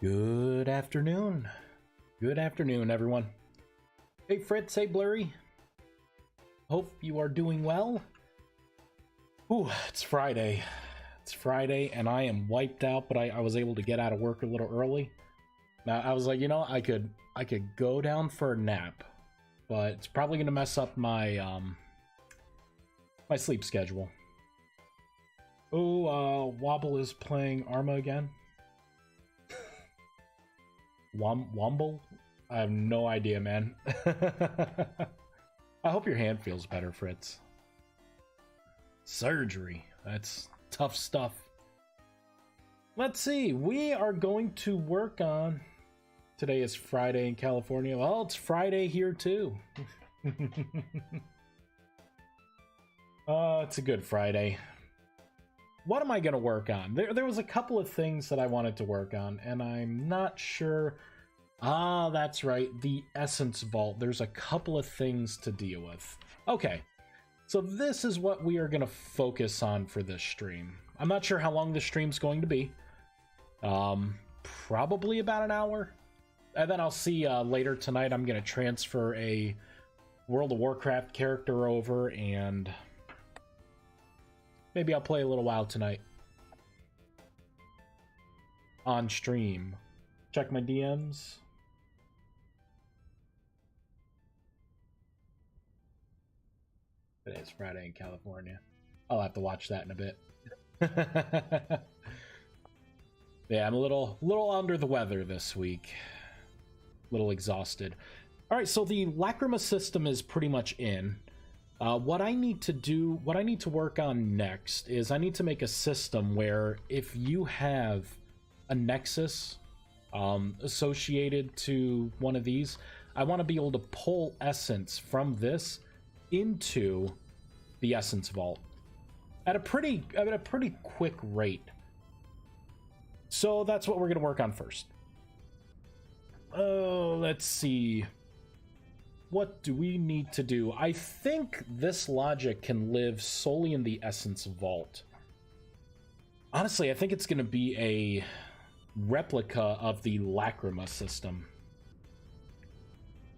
Good afternoon. Good afternoon, everyone. Hey, Fritz. Hey, Blurry. Hope you are doing well. Ooh, it's Friday. It's Friday, and I am wiped out, but I was able to get out of work a little early. Now, I was like, you know, I could go down for a nap, but it's probably going to mess up my, my sleep schedule. Oh, Wobble is playing Arma again. Womble? I have no idea, man. I hope your hand feels better, Fritz. Surgery. That's tough stuff. Let's see. We are going to work on... Today is Friday in California. Well, it's Friday here, too. It's a good Friday. What am I going to work on? There was a couple of things that I wanted to work on, and I'm not sure... Ah, that's right. The Essence Vault. There's a couple of things to deal with. Okay. So this is what we are going to focus on for this stream. I'm not sure how long this stream's going to be. Probably about an hour. And then I'll see later tonight. I'm going to transfer a World of Warcraft character over, and maybe I'll play a little while tonight. On stream. Check my DMs. Today's Friday in California. I'll have to watch that in a bit. Yeah, I'm a little under the weather this week. A little exhausted. All right, so the Lacrima system is pretty much in. What I need to work on next is I need to make a system where if you have a nexus associated to one of these, I want to be able to pull essence from this into the Essence Vault at a pretty quick rate. So that's what we're going to work on first. Oh, let's see. What do we need to do? I think this logic can live solely in the Essence Vault. Honestly, I think it's going to be a replica of the Lacrima system.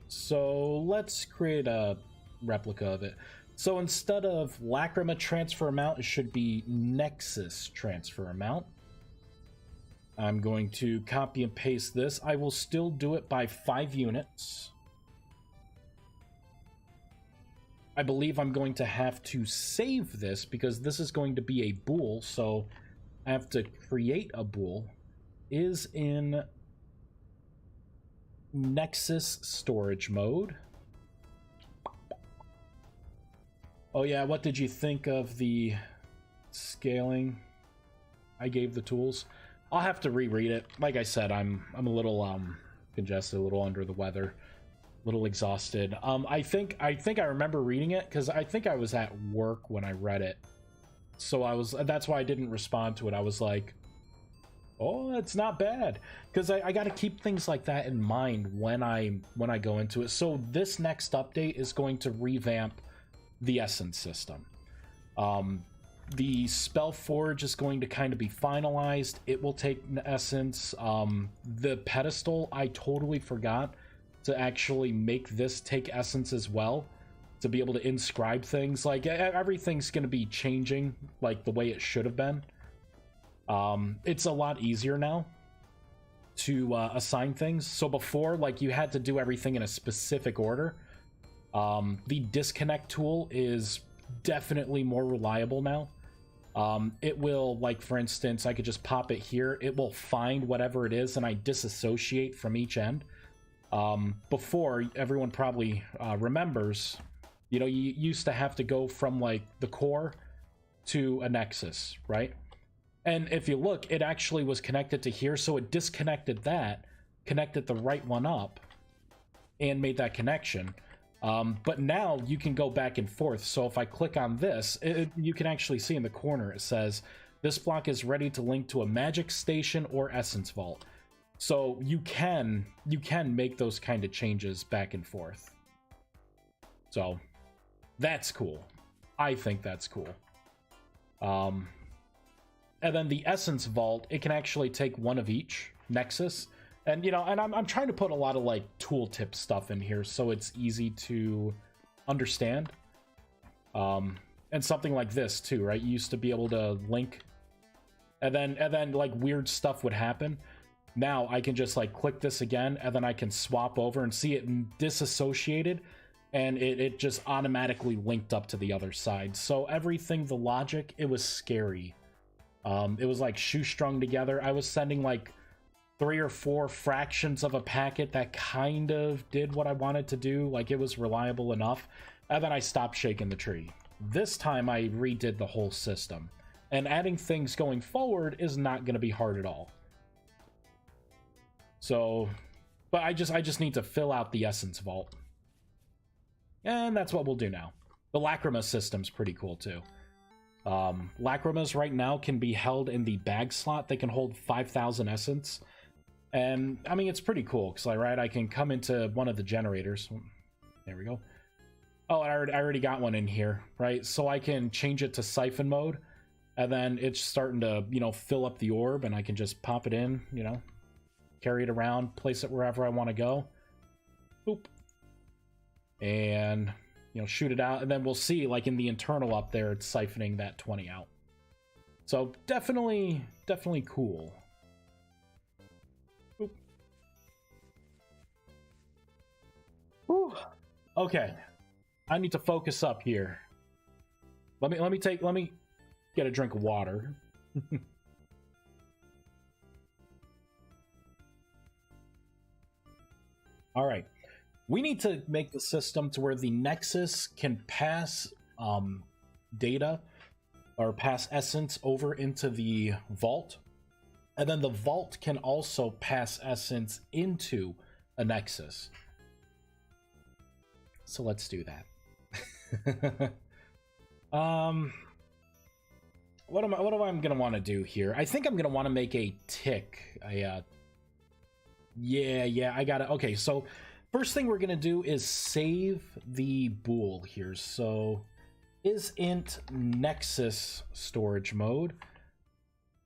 So let's create a replica of it. So instead of Lacrima transfer amount, it should be Nexus transfer amount. I'm going to copy and paste this. I will still do it by 5 units. I believe I'm going to have to save this because this is going to be a bool, so I have to create a bool. Is in Nexus storage mode. Oh yeah, what did you think of the scaling? I gave the tools. I'll have to reread it. Like I said, I'm a little congested, a little under the weather, a little exhausted. I think I remember reading it because I think I was at work when I read it. So that's why I didn't respond to it. I was like, oh, it's not bad, because I got to keep things like that in mind when I go into it. So this next update is going to revamp the Essence system. The Spell Forge is going to kind of be finalized. It will take Essence. The pedestal, I totally forgot to actually make this take Essence as well, to be able to inscribe things. Like, everything's going to be changing like the way it should have been. It's a lot easier now to assign things. So before, like, you had to do everything in a specific order. The disconnect tool is definitely more reliable now. It will, like, for instance, I could just pop it here. It will find whatever it is, and I disassociate from each end. Before, everyone probably remembers, you know, you used to have to go from, like, the core to a nexus, right? And if you look, it actually was connected to here, so it disconnected that, connected the right one up, and made that connection. But now you can go back and forth. So if I click on this, you can actually see in the corner it says, this block is ready to link to a magic station or Essence Vault. So you can make those kind of changes back and forth. So that's cool. I think that's cool. And then the Essence Vault, it can actually take one of each. Nexus. And, you know, and I'm trying to put a lot of, like, tooltip stuff in here so it's easy to understand. And something like this, too, right? You used to be able to link, and then like, weird stuff would happen. Now, I can just, like, click this again, and then I can swap over and see it disassociated, and it just automatically linked up to the other side. So everything, the logic, it was scary. It was, like, shoestrung together. I was sending, like, 3 or 4 fractions of a packet that kind of did what I wanted to do. Like, it was reliable enough. And then I stopped shaking the tree. This time I redid the whole system. And adding things going forward is not going to be hard at all. So, but I just need to fill out the Essence Vault. And that's what we'll do now. The Lacrima system's pretty cool too. Lacrimas right now can be held in the bag slot. They can hold 5,000 Essence. And, I mean, it's pretty cool, because, right, I can come into one of the generators. There we go. Oh, I already got one in here, right? So I can change it to siphon mode, and then it's starting to, you know, fill up the orb, and I can just pop it in, you know, carry it around, place it wherever I want to go. Boop. And, you know, shoot it out, and then we'll see, like, in the internal up there, it's siphoning that 20 out. So, definitely cool. Whew. Okay, I need to focus up here. Let me get a drink of water. All right, we need to make the system to where the Nexus can pass data or pass essence over into the vault, and then the vault can also pass essence into a Nexus. So let's do that. What am I gonna want to do here? I think I'm gonna want to make a tick. Yeah, I got it. Okay, so first thing we're gonna do is save the bool here. So is int Nexus storage mode.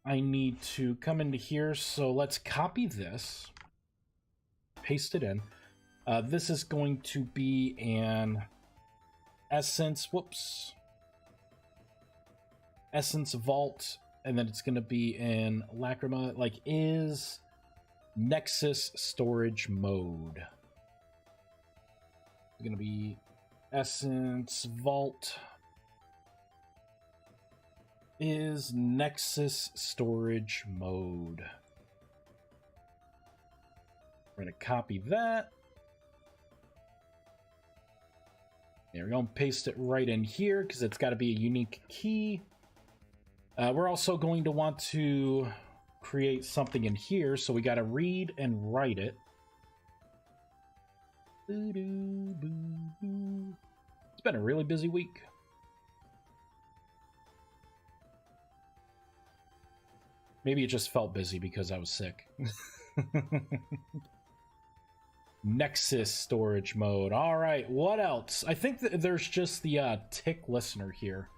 I need to come into here. So let's copy this, paste it in. This is going to be an Essence, Essence Vault, and then it's going to be in Lacrima, like, is Nexus storage mode. It's going to be Essence Vault is Nexus storage mode. We're going to copy that. There we go, paste it right in here because it's got to be a unique key. We're also going to want to create something in here, so we got to read and write it. It's been a really busy week. Maybe it just felt busy because I was sick. Nexus storage mode. All right, what else? I think that there's just the tick listener here.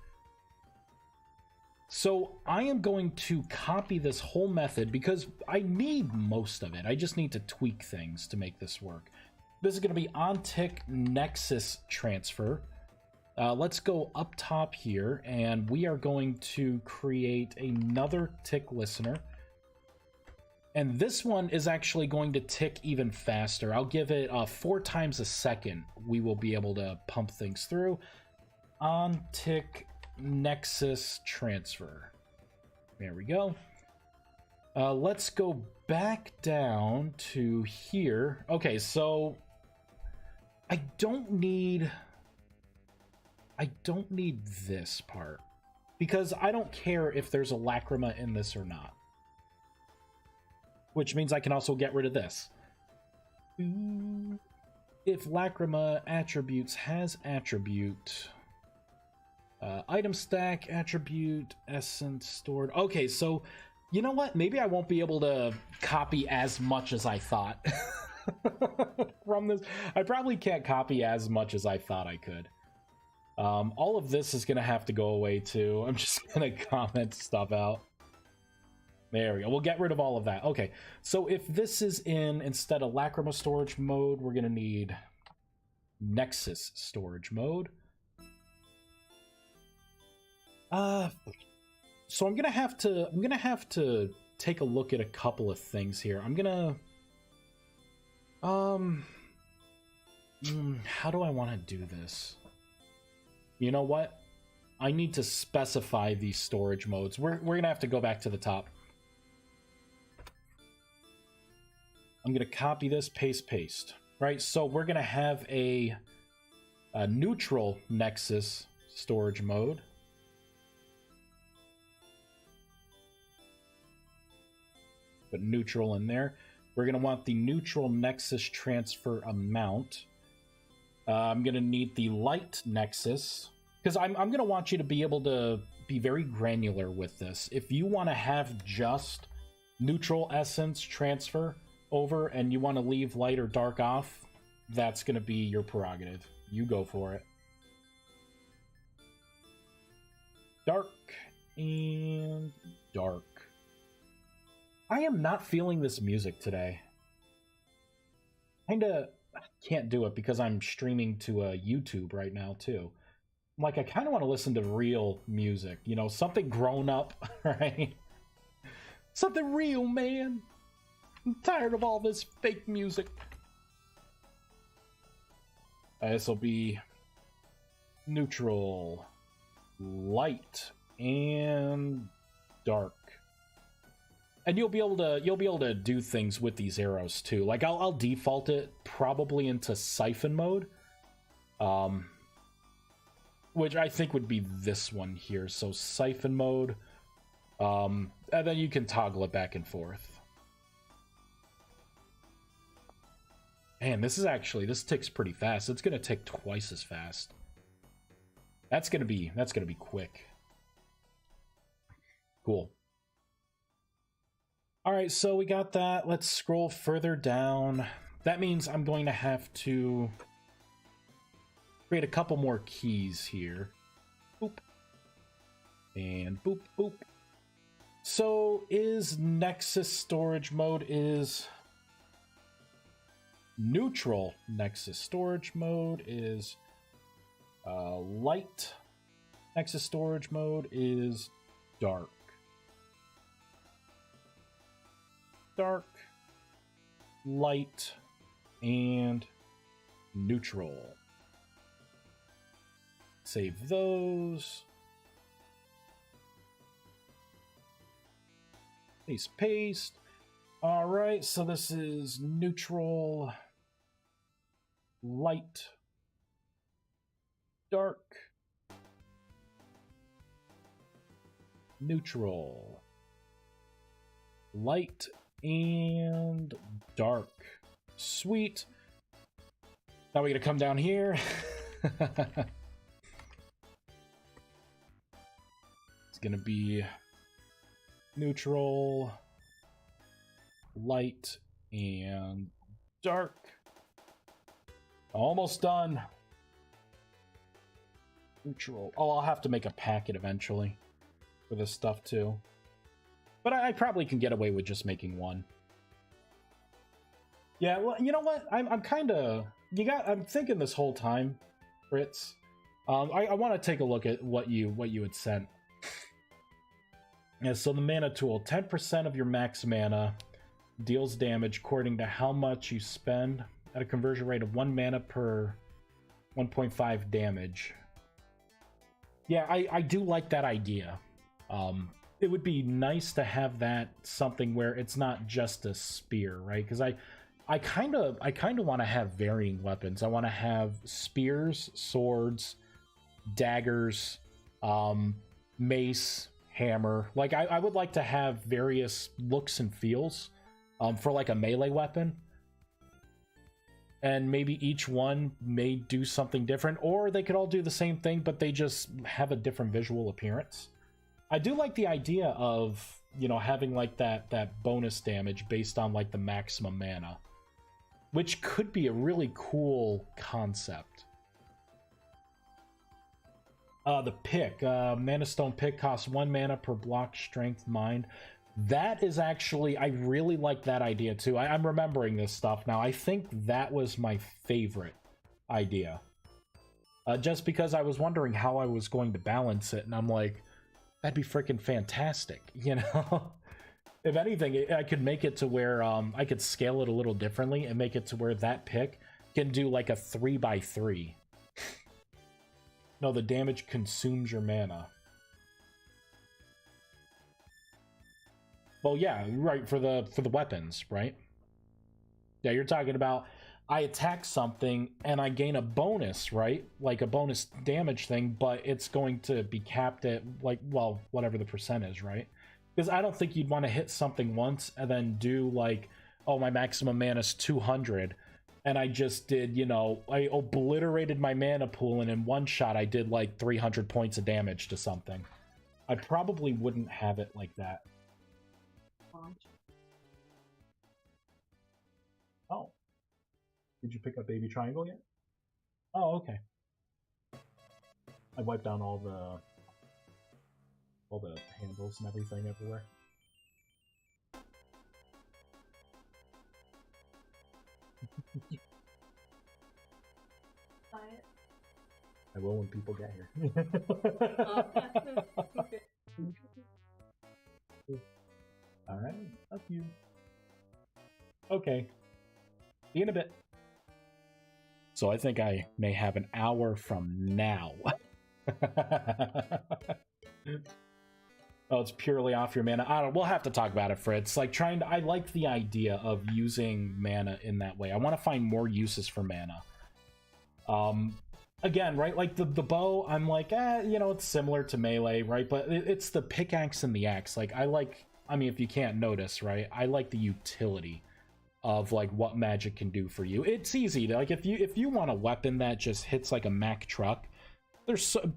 So I am going to copy this whole method because I need most of it. I just need to tweak things to make this work. This is going to be on tick Nexus transfer. Let's go up top here, and we are going to create another tick listener. And this one is actually going to tick even faster. I'll give it 4 times a second. We will be able to pump things through. On tick Nexus transfer. There we go. Let's go back down to here. Okay, so I don't need this part because I don't care if there's a Lacrima in this or not. Which means I can also get rid of this. If Lacrima attributes has attribute, item stack attribute, essence stored. Okay, so you know what? Maybe I won't be able to copy as much as I thought from this. I probably can't copy as much as I thought I could. All of this is going to have to go away too. I'm just going to comment stuff out. There we go. We'll get rid of all of that. Okay, so if this is in, instead of Lacrima storage mode, we're going to need Nexus storage mode. So I'm gonna have to take a look at a couple of things here. I'm gonna how do I want to do this? You know what? I need to specify these storage modes. We're gonna have to go back to the top. I'm gonna copy this, paste. Right, so we're gonna have a neutral Nexus storage mode. Put neutral in there. We're going to want the neutral Nexus transfer amount. I'm going to need the light Nexus, because I'm going to want you to be able to be very granular with this. If you want to have just neutral essence transfer over and you want to leave light or dark off, that's going to be your prerogative. You go for it. Dark and dark. I am not feeling this music today. Kinda can't do it because I'm streaming to YouTube right now too. Like, I kind of want to listen to real music, you know, something grown up, right? Something real, man. I'm tired of all this fake music. This will be neutral, light, and dark. And you'll be able to do things with these arrows too. Like I'll default it probably into siphon mode, which I think would be this one here. So siphon mode, and then you can toggle it back and forth. Man, this ticks pretty fast. It's gonna tick twice as fast. That's gonna be quick. Cool. All right, so we got that. Let's scroll further down. That means I'm going to have to create a couple more keys here. Boop. And boop, boop. So is Nexus storage mode is neutral. Nexus storage mode is light. Nexus storage mode is dark. Dark, light, and neutral. Save those. Paste. All right, so this is neutral, light, dark, neutral, light, and dark. Sweet. Now we're gonna come down here. It's gonna be neutral, light, and dark. Almost done. Neutral. Oh, I'll have to make a packet eventually for this stuff too. But I probably can get away with just making one. Yeah, well, you know what? I'm kind of... I'm thinking this whole time, Fritz. I want to take a look at what you had sent. Yeah, so the mana tool. 10% of your max mana deals damage according to how much you spend at a conversion rate of 1 mana per 1.5 damage. Yeah, I do like that idea. It would be nice to have that something where it's not just a spear, right? Because I kind of want to have varying weapons. I want to have spears, swords, daggers, mace, hammer. Like I would like to have various looks and feels for like a melee weapon. And maybe each one may do something different, or they could all do the same thing, but they just have a different visual appearance. I do like the idea of, you know, having like that bonus damage based on like the maximum mana, which could be a really cool concept. The pick, Mana Stone pick costs 1 mana per block, strength, mind. That is actually, I really like that idea too. I'm remembering this stuff now. I think that was my favorite idea. Just because I was wondering how I was going to balance it, and I'm like, that'd be freaking fantastic, you know? If anything, I could make it to where I could scale it a little differently and make it to where that pick can do like a 3x3. No, the damage consumes your mana. Well, yeah, right, for the weapons, right? Yeah, you're talking about I attack something and I gain a bonus, right? Like a bonus damage thing, but it's going to be capped at, like, well, whatever the percent is, right? Because I don't think you'd want to hit something once and then do, like, oh, my maximum mana is 200, and I just did, you know, I obliterated my mana pool, and in one shot I did, like, 300 points of damage to something. I probably wouldn't have it like that. Oh. Did you pick up Baby Triangle yet? Oh, okay. I wiped down all the handles and everything everywhere. I will when people get here. Alright, up you. Okay. See you in a bit. So I think I may have an hour from now. Oh, it's purely off your mana. I don't. We'll have to talk about it, Fritz. Like I like the idea of using mana in that way. I want to find more uses for mana. Again, right? Like the bow, I'm like, you know, it's similar to melee, right? But it's the pickaxe and the axe. Like I mean, if you can't notice, right? I like the utility of like what magic can do for you. It's easy to, like, if you want a weapon that just hits like a Mack truck,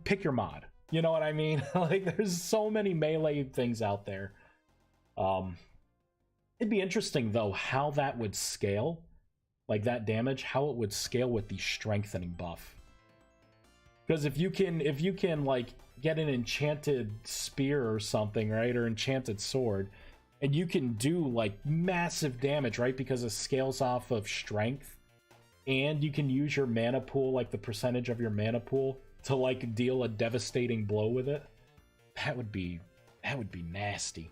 pick your mod. You know what I mean? Like, there's so many melee things out there. It'd be interesting though how that would scale, like that damage, how it would scale with the strengthening buff. Because if you can like get an enchanted spear or something, right, or enchanted sword, and you can do like massive damage, right, because it scales off of strength, and you can use your mana pool, like the percentage of your mana pool, to like deal a devastating blow with it. That would be nasty.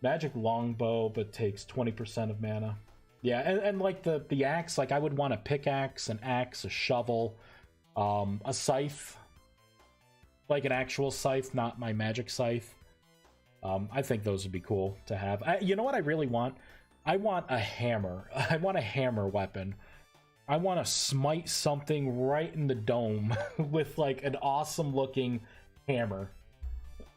Magic longbow, but takes 20% of mana. Yeah, and like the axe, like I would want a pickaxe, an axe, a shovel, a scythe, like an actual scythe, not my magic scythe. I think those would be cool to have. You know what I really want? I want a hammer. I want a hammer weapon. I want to smite something right in the dome with like an awesome looking hammer.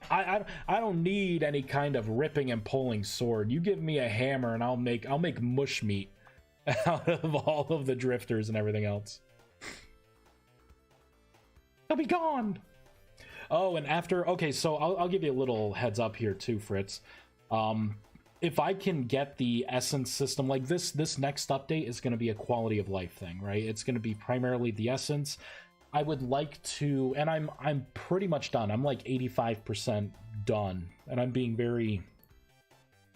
I don't need any kind of ripping and pulling sword. You give me a hammer and I'll make mush meat out of all of the drifters and everything else. They'll be gone. Oh, and after, okay, so I'll give you a little heads up here too, Fritz. If I can get the essence system, like this next update is going to be a quality of life thing, right? It's going to be primarily the essence. I would like to, and I'm pretty much done. I'm like 85% done, and I'm being very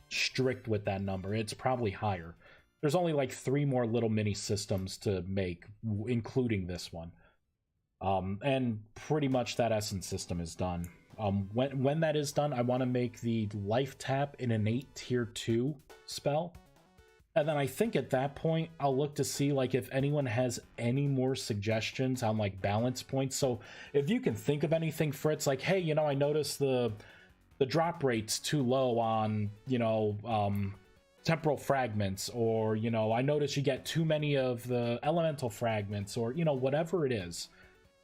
strict with that number. It's probably higher. There's only like 3 more little mini systems to make, including this one. And pretty much that essence system is done. When that is done, I want to make the life tap an innate tier 2 spell. And then I think at that point, I'll look to see like if anyone has any more suggestions on like balance points. So if you can think of anything, Fritz, like, hey, you know, I noticed the drop rate's too low on, you know, temporal fragments, or, you know, I noticed you get too many of the elemental fragments, or, you know, whatever it is,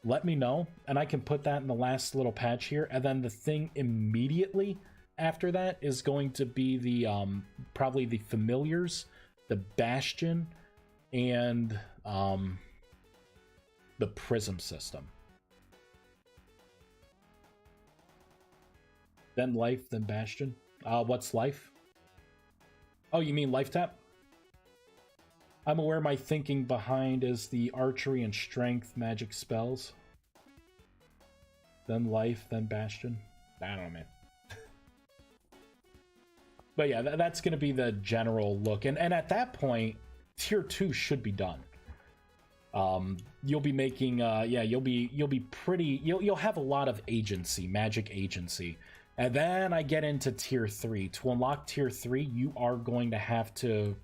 let me know, and I can put that in the last little patch here. And then the thing immediately after that is going to be the probably the familiars, the bastion, and the prism system. Then life, then bastion. What's life? Oh, you mean life tap? I'm aware my thinking behind is the archery and strength magic spells. Then life, then bastion. I don't know, man. But yeah, that's going to be the general look. And at that point, tier 2 should be done. You'll be making, you'll have a lot of agency, magic agency. And then I get into tier 3. To unlock tier 3, you are going to have to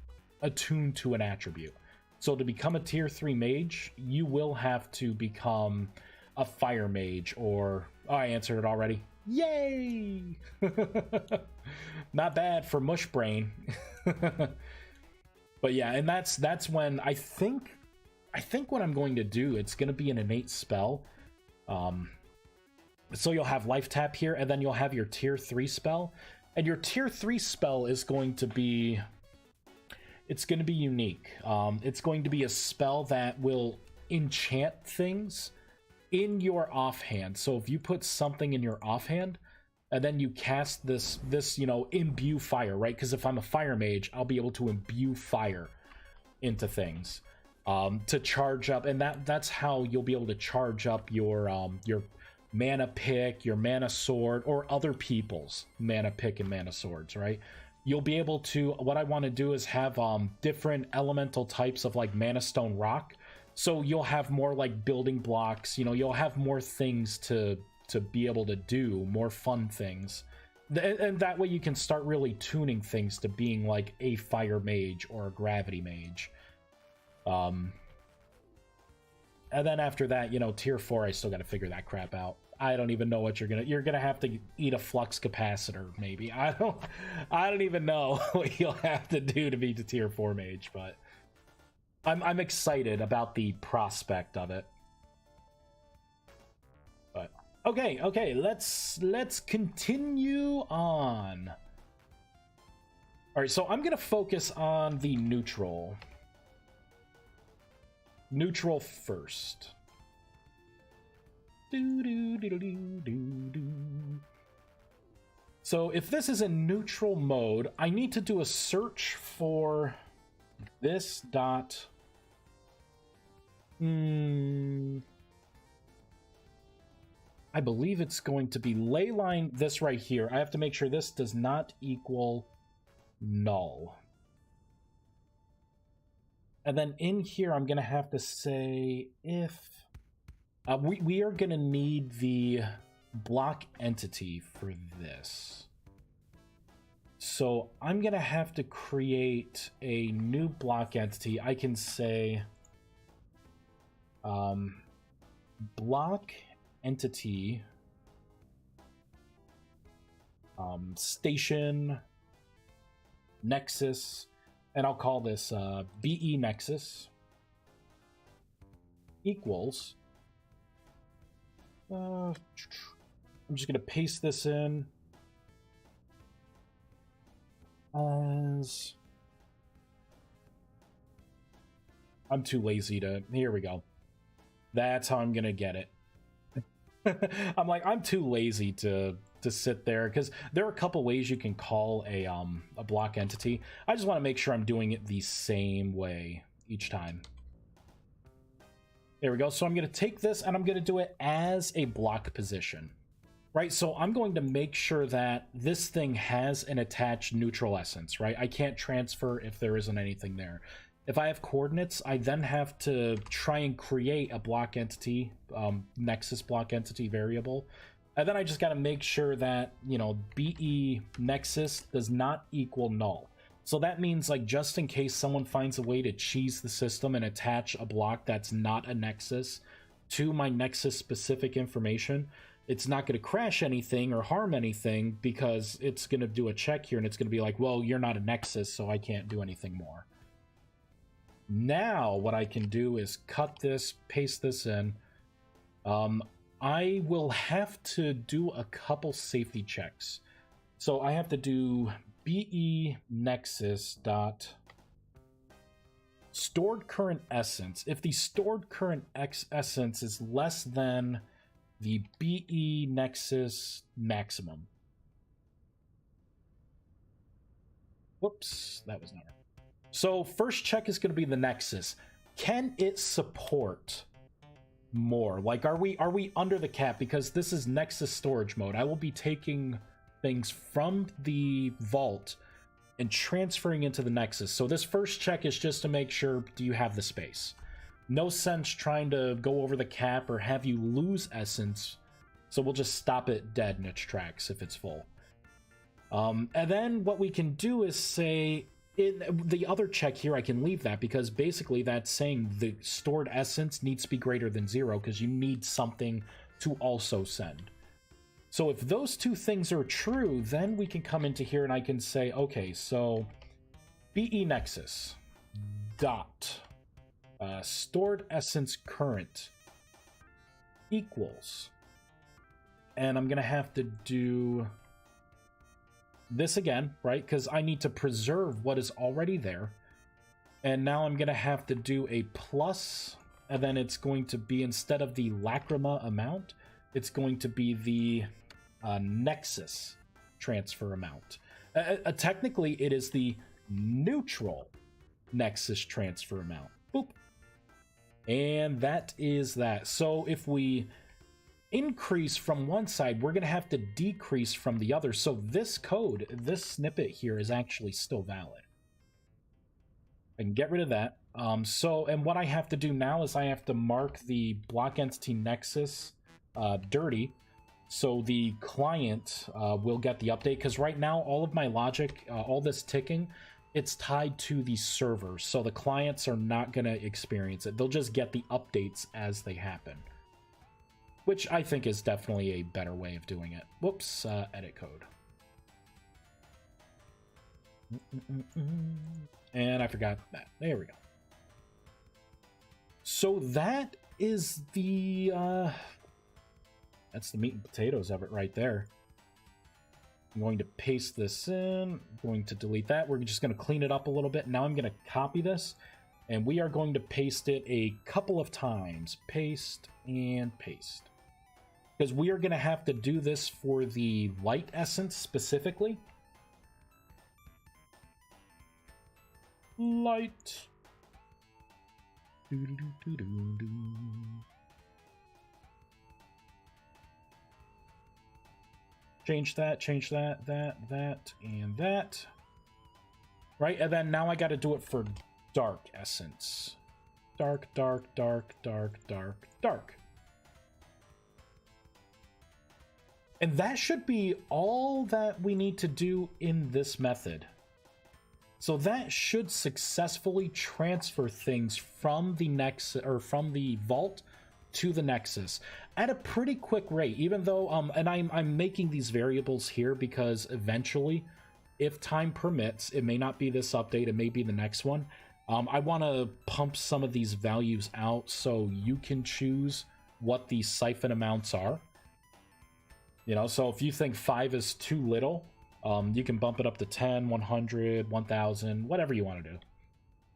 attune to an attribute. So to become a tier 3 mage, you will have to become a fire mage, or... Oh, I answered it already. Yay! Not bad for mush brain. But yeah, and that's when I think what I'm going to do, it's going to be an innate spell. So you'll have life tap here, and then you'll have your tier 3 spell. And your tier 3 spell is going to be... It's going to be unique. It's going to be a spell that will enchant things in your offhand. So if you put something in your offhand, and then you cast this imbue fire, right? Because if I'm a fire mage, I'll be able to imbue fire into things to charge up, and that's how you'll be able to charge up your mana pick, your mana sword, or other people's mana pick and mana swords, right? You'll be able to, what I want to do is have different elemental types of like mana stone rock. So you'll have more like building blocks, you'll have more things to be able to do, more fun things. And that way you can start really tuning things to being like a fire mage or a gravity mage. And then after that, tier 4, I still got to figure that crap out. I don't even know what you're gonna have to eat a flux capacitor, maybe. I don't even know what you'll have to do to be the tier 4 mage, but I'm excited about the prospect of it. But okay, let's continue on. All right, so I'm gonna focus on the neutral first. So if this is in neutral mode, I need to do a search for this dot. I believe it's going to be leyline this right here. I have to make sure this does not equal null. And then in here, I'm going to have to say if... we are going to need the block entity for this. So I'm going to have to create a new block entity. I can say block entity station nexus, and I'll call this BE nexus equals... I'm just going to paste this in as... I'm too lazy to... Here we go. That's how I'm going to get it. I'm too lazy to sit there, because there are a couple ways you can call a block entity. I just want to make sure I'm doing it the same way each time. There we go. So I'm going to take this and I'm going to do it as a block position, right? So I'm going to make sure that this thing has an attached neutral essence, right? I can't transfer if there isn't anything there. If I have coordinates, I then have to try and create a block entity, nexus block entity variable. And then I just got to make sure that, BE nexus does not equal null. So that means, like, just in case someone finds a way to cheese the system and attach a block that's not a nexus to my nexus specific information, it's not going to crash anything or harm anything, because it's going to do a check here and it's going to be like, well, you're not a nexus, so I can't do anything more. Now what I can do is cut this, paste this in. I will have to do a couple safety checks. So I have to do BE nexus dot stored current essence. If the stored current essence is less than the BE nexus maximum. Whoops, that was not right. So first check is going to be the nexus. Can it support more? Like, are we under the cap? Because this is Nexus storage mode. I will be taking things from the vault and transferring into the Nexus. So this first check is just to make sure, do you have the space? No sense trying to go over the cap or have you lose essence. So we'll just stop it dead in its tracks if it's full. And then what we can do is say, in the other check here, I can leave that because basically that's saying the stored essence needs to be greater than 0 because you need something to also send. So if those two things are true, then we can come into here and I can say, okay, so BE Nexus dot stored essence current equals, and I'm gonna have to do this again, right? Because I need to preserve what is already there. And now I'm gonna have to do a plus, and then it's going to be, instead of the lacrima amount, it's going to be the Nexus transfer amount. Technically, it is the neutral Nexus transfer amount. Boop. And that is that. So if we increase from one side, we're going to have to decrease from the other. So this code, this snippet here, is actually still valid. I can get rid of that. And what I have to do now is I have to mark the block entity Nexus dirty, so the client will get the update. Because right now, all of my logic, all this ticking, it's tied to the server. So the clients are not going to experience it. They'll just get the updates as they happen, which I think is definitely a better way of doing it. Whoops, edit code. And I forgot that. There we go. So that is the, that's the meat and potatoes of it right there. I'm going to paste this in, I'm going to delete that. We're just going to clean it up a little bit. Now I'm going to copy this, and we are going to paste it a couple of times. Paste and paste. Because we are going to have to do this for the light essence specifically. Light. Change that, that, and that. Right, and then now I got to do it for dark essence. Dark, dark, dark, dark, dark, dark. And that should be all that we need to do in this method. So that should successfully transfer things from the Nexus, or from the vault to the Nexus at a pretty quick rate, even though and I'm making these variables here because eventually, if time permits, it may not be this update, it may be the next one. I want to pump some of these values out so you can choose what the siphon amounts are. You know, so if you think 5 is too little, you can bump it up to 10, 100, 1000, whatever you want to do.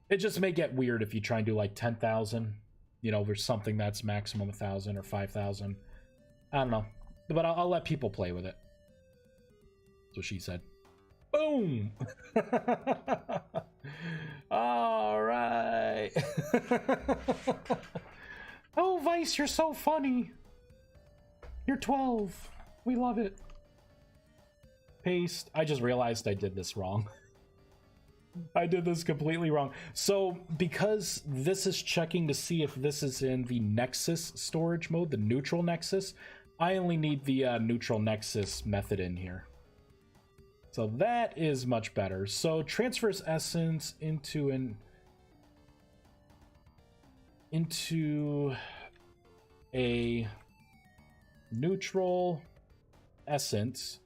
It just may get weird if you try and do like 10,000. You know, there's something that's maximum 1,000 or 5,000. I don't know. But I'll let people play with it. That's what she said. Boom! All right. Oh, Vice, you're so funny. You're 12. We love it. Paste. I just realized I did this wrong. I did this completely wrong. So, because this is checking to see if this is in the Nexus storage mode, the neutral Nexus, I only need the neutral Nexus method in here. So that is much better. So, transfers essence into a neutral essence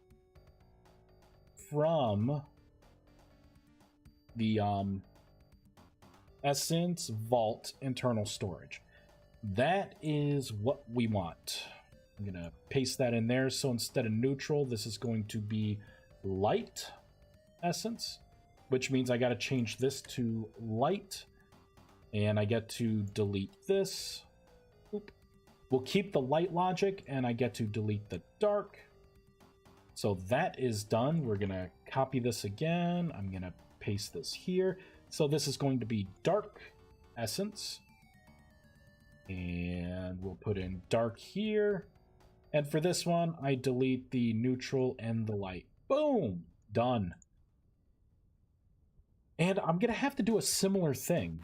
from the essence vault internal storage. That is what we want. I'm gonna paste that in there. So instead of neutral, this is going to be light essence, which means I got to change this to light, and I get to delete this. Oop. We'll keep the light logic, and I get to delete the dark. So that is done. We're gonna copy this again. I'm gonna paste this here. So this is going to be dark essence. And we'll put in dark here. And for this one, I delete the neutral and the light. Boom! Done. And I'm going to have to do a similar thing.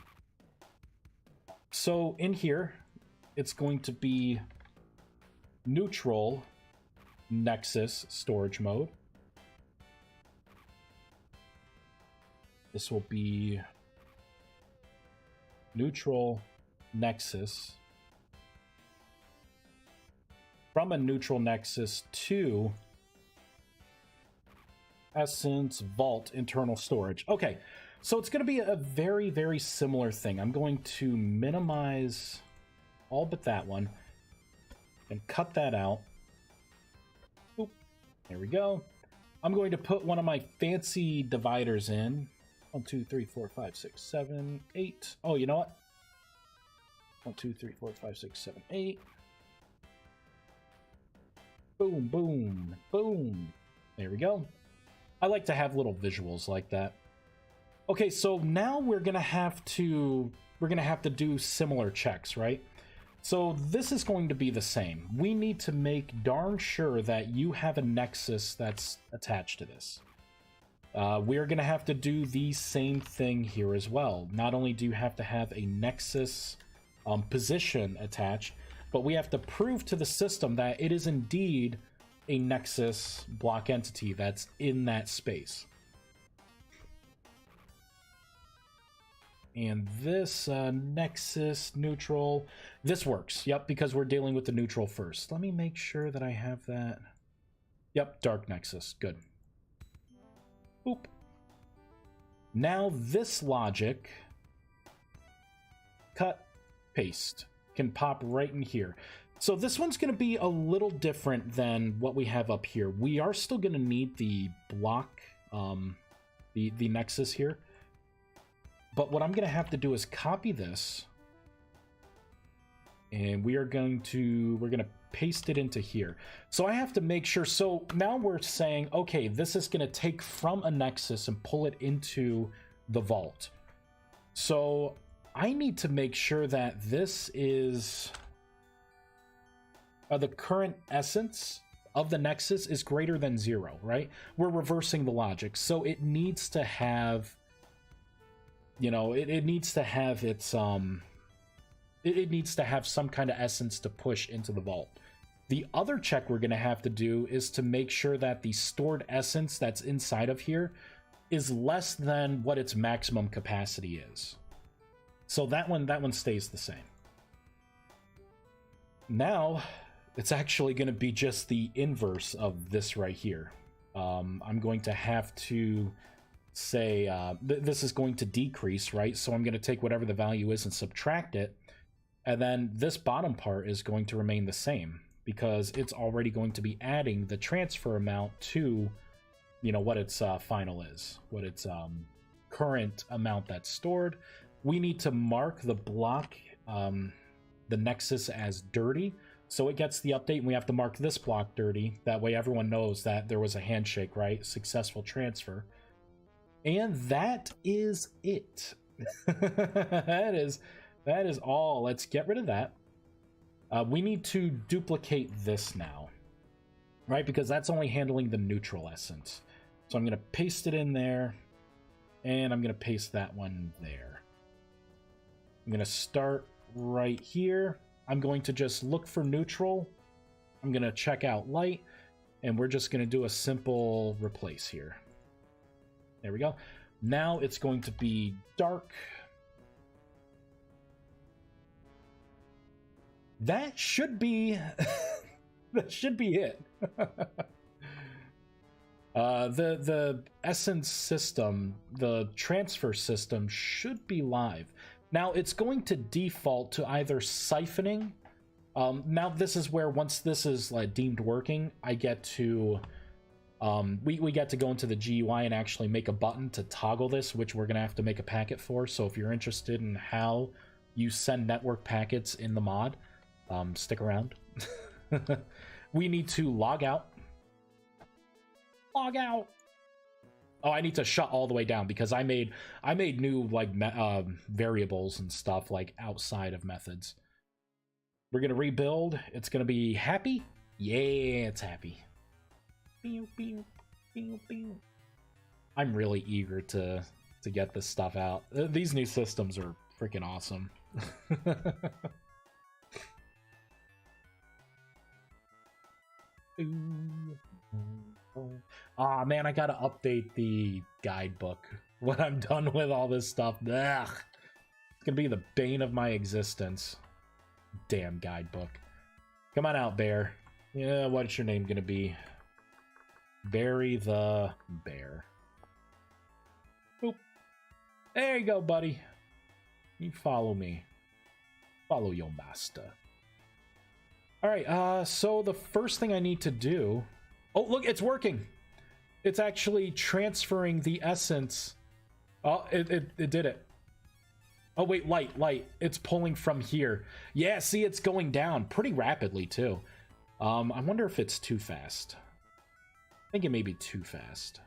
So in here, it's going to be neutral Nexus storage mode. This will be neutral Nexus. From a neutral Nexus to Essence Vault internal storage. Okay, so it's going to be a very, very similar thing. I'm going to minimize all but that one and cut that out. Oop, there we go. I'm going to put one of my fancy dividers in. 1, 2, 3, 4, 5, 6, 7, 8. Oh, you know what? 1, 2, 3, 4, 5, 6, 7, 8. Boom, boom, boom. There we go. I like to have little visuals like that. Okay, so now we're gonna have to do similar checks, right? So this is going to be the same. We need to make darn sure that you have a Nexus that's attached to this. We're gonna have to do the same thing here as well. Not only do you have to have a Nexus position attached, but we have to prove to the system that it is indeed a Nexus block entity that's in that space. And this Nexus neutral, this works. Yep, because we're dealing with the neutral first. Let me make sure that I have that. Yep, dark Nexus. Good. Boop. Now this logic, cut, paste, can pop right in here. So this one's going to be a little different than what we have up here. We are still going to need the block, the Nexus here. But what I'm going to have to do is copy this, and we're going to paste it into here. So I have to make sure. So now we're saying, okay, this is going to take from a Nexus and pull it into the vault. So I need to make sure that this is the current essence of the Nexus is greater than 0, right? We're reversing the logic. So it needs to have, you know, it needs to have its it needs to have some kind of essence to push into the vault. The other check we're going to have to do is to make sure that the stored essence that's inside of here is less than what its maximum capacity is. So that one stays the same. Now it's actually going to be just the inverse of this right here. I'm going to have to say this is going to decrease, right? So I'm going to take whatever the value is and subtract it, and then this bottom part is going to remain the same because it's already going to be adding the transfer amount to, you know, what its final is, what its current amount that's stored. We need to mark the block, the Nexus, as dirty, so it gets the update, and we have to mark this block dirty. That way everyone knows that there was a handshake, right? Successful transfer. And that is it. that is all. Let's get rid of that. We need to duplicate this now, right? Because that's only handling the neutral essence. So I'm going to paste it in there, and I'm going to paste that one there. I'm going to start right here. I'm going to just look for neutral. I'm going to check out light, and we're just going to do a simple replace here. There we go. Now it's going to be dark. That should be that should be it. The essence system, the transfer system should be live. Now it's going to default to either siphoning. Now this is where, once this is deemed working, I get to we get to go into the GUI and actually make a button to toggle this, which we're gonna have to make a packet for. So if you're interested in how you send network packets in the mod, stick around. We need to log out. Log out. Oh, I need to shut all the way down because I made new variables and stuff outside of methods. We're gonna rebuild. It's gonna be happy. Yeah, it's happy. I'm really eager to get this stuff out. These new systems are freaking awesome. Ah, man, I gotta update the guidebook when I'm done with all this stuff. Ugh. It's gonna be the bane of my existence. Damn guidebook. Come on out, bear. Yeah, what's your name gonna be? Barry the bear. Boop. There you go, buddy. You follow me. Follow your master. Alright, so the first thing I need to do... Oh, look, it's working! It's actually transferring the essence. Oh, it did it. Oh, wait, light. It's pulling from here. Yeah, see, it's going down pretty rapidly, too. I wonder if it's too fast. I think it may be too fast.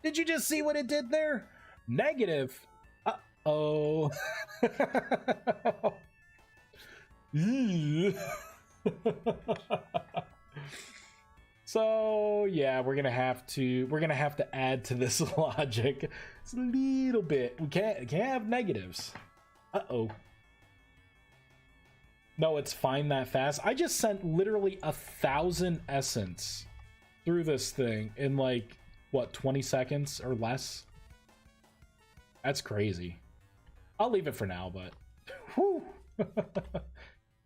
Did you just see what it did there? Negative. Uh-oh. So yeah, we're gonna have to add to this logic. It's a little bit. We can't have negatives. Uh-oh. No, it's fine that fast. I just sent literally 1,000 essence through this thing in like what, 20 seconds or less? That's crazy. I'll leave it for now, but whew.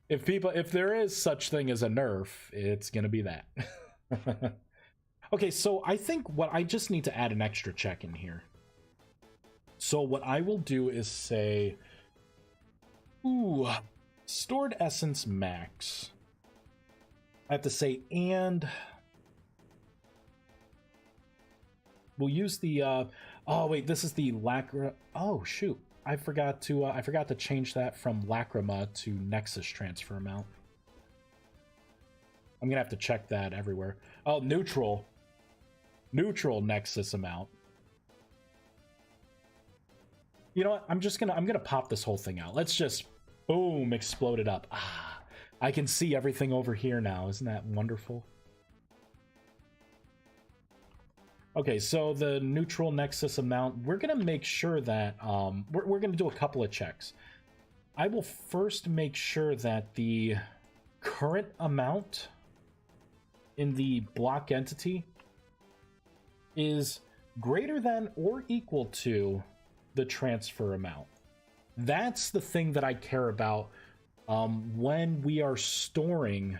If there is such thing as a nerf, it's gonna be that. Okay, so I think what I just need to add an extra check in here. So what I will do is say, ooh, stored essence max. I have to say, and we'll use the oh wait, this is the lacra. Oh shoot, I forgot to change that from lacrima to nexus transfer amount. I'm gonna have to check that everywhere. Oh, neutral nexus amount. You know what? I'm gonna pop this whole thing out. Let's just boom, explode it up. Ah, I can see everything over here now. Isn't that wonderful? Okay, so the neutral nexus amount, we're gonna make sure that we're gonna do a couple of checks. I will first make sure that the current amount in the block entity is greater than or equal to the transfer amount. That's the thing that I care about when we are storing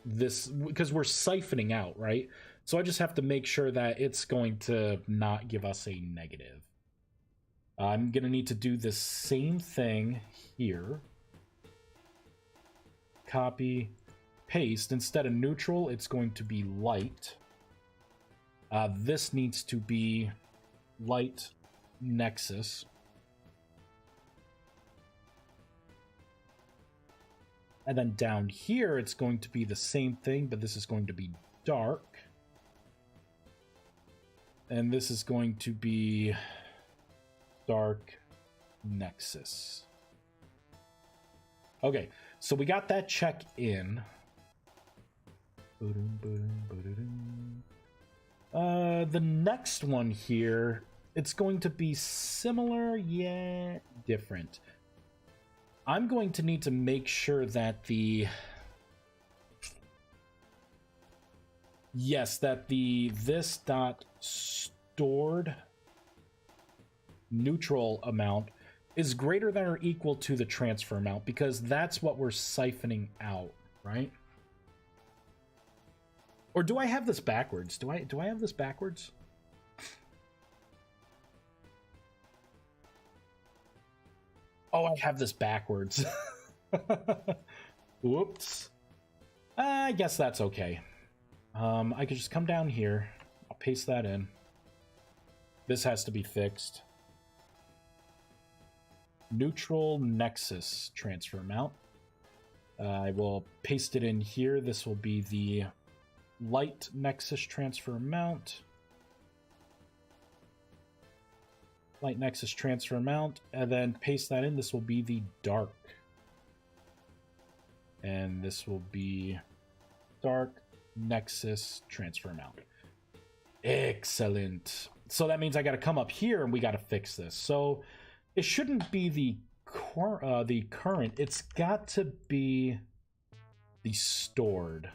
this, because we're siphoning out, right? So I just have to make sure that it's going to not give us a negative. I'm going to need to do the same thing here. Copy, paste. Instead of neutral, it's going to be light. This needs to be light nexus. And then down here, it's going to be the same thing, but this is going to be dark. And this is going to be dark nexus. Okay, so we got that check in. The next one here, it's going to be similar yet different. I'm going to need to make sure that the... Yes, that the this dot stored neutral amount is greater than or equal to the transfer amount, because that's what we're siphoning out, right? Or do I have this backwards? Do I have this backwards? Oh, I have this backwards. Whoops. I guess that's okay. I could just come down here. I'll paste that in. This has to be fixed. Neutral nexus transfer amount. I will paste it in here. This will be the light nexus transfer amount. light nexus transfer amount, and then paste that in. This will be the dark. And this will be dark nexus transfer amount. Excellent. So that means I got to come up here and we got to fix this. So it shouldn't be the current. It's got to be the stored.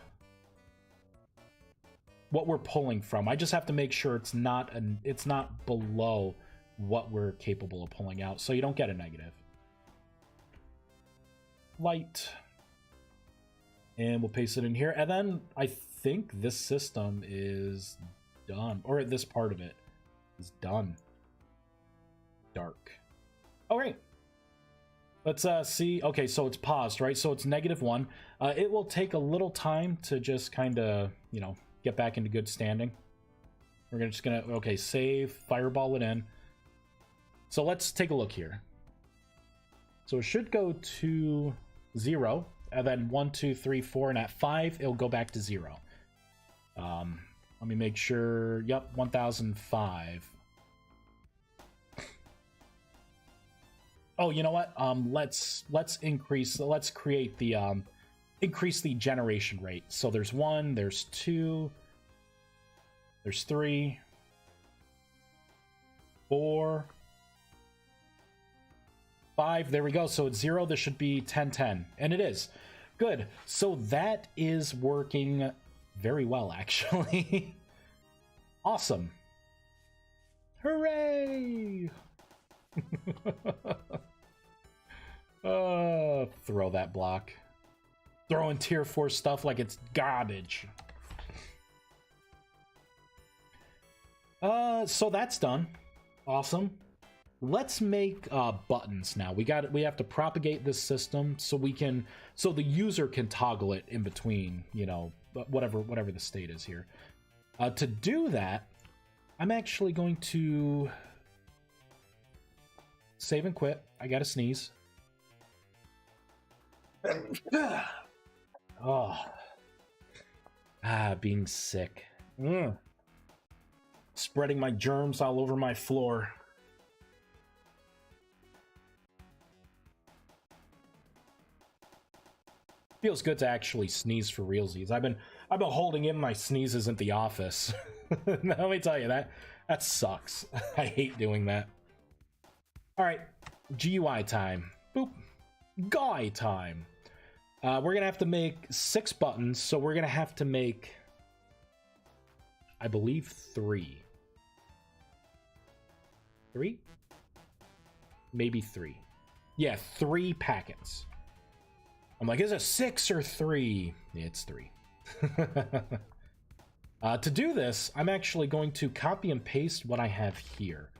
What we're pulling from. I just have to make sure it's not below what we're capable of pulling out, so you don't get a negative. Light. And we'll paste it in here. And then I think this system is done. Or this part of it is done. Dark. All right. Let's see. Okay, so it's paused, right? So it's -1. It will take a little time to just kind of, you know, get back into good standing. We're just gonna, okay, save, fireball it in. So let's take a look here. So it should go to 0, and then 1, 2, 3, 4, and at 5, it'll go back to 0. Let me make sure. Yep, 1005. Oh, you know what? Let's create the increase the generation rate. So there's 1, there's 2, there's 3, 4, 5. There we go. So it's 0. This should be 10, 10, and it is. Good. So that is working very well, actually. Awesome. Hooray! Throw that block. Throwing tier 4 stuff like it's garbage. So that's done. Awesome. Let's make buttons now. We have to propagate this system so the user can toggle it in between, you know, whatever the state is here. To do that, I'm actually going to save and quit. I gotta sneeze. Oh. Being sick. Spreading my germs all over my floor. Feels good to actually sneeze for realsies. I've been holding in my sneezes at the office. Let me tell you, that sucks. I hate doing that. All right, GUI time. Boop. GUI time. We're gonna have to make 6 buttons, so we're gonna have to make, I believe, 3. 3? Maybe 3. Yeah, 3 packets. I'm like, is it 6 or 3? Yeah, it's 3. To do this, I'm actually going to copy and paste what I have here.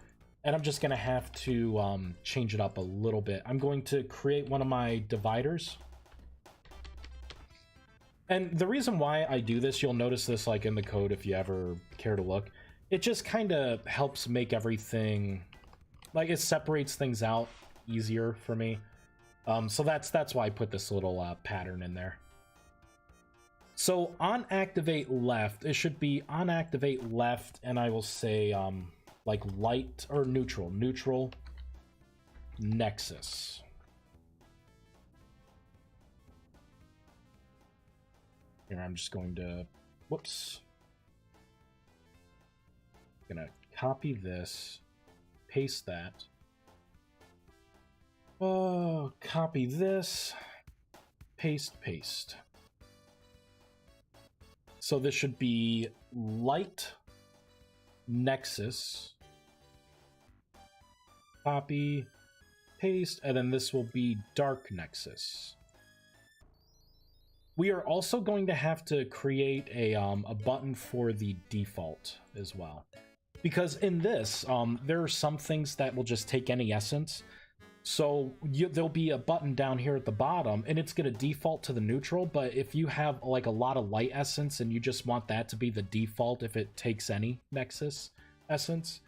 And I'm just going to have to change it up a little bit. I'm going to create one of my dividers. And the reason why I do this, you'll notice this like in the code if you ever care to look. It just kind of helps make everything, like it separates things out easier for me. So that's why I put this little pattern in there. So on activate left, it should be on activate left, and I will say like light or neutral nexus. Here I'm just going to, whoops. Gonna copy this, paste that. Oh, copy this, paste. So this should be light nexus, copy, paste, and then this will be dark nexus. We are also going to have to create a button for the default as well. Because in this, there are some things that will just take any essence. So there'll be a button down here at the bottom, and it's going to default to the neutral, but if you have like a lot of light essence and you just want that to be the default if it takes any nexus essence,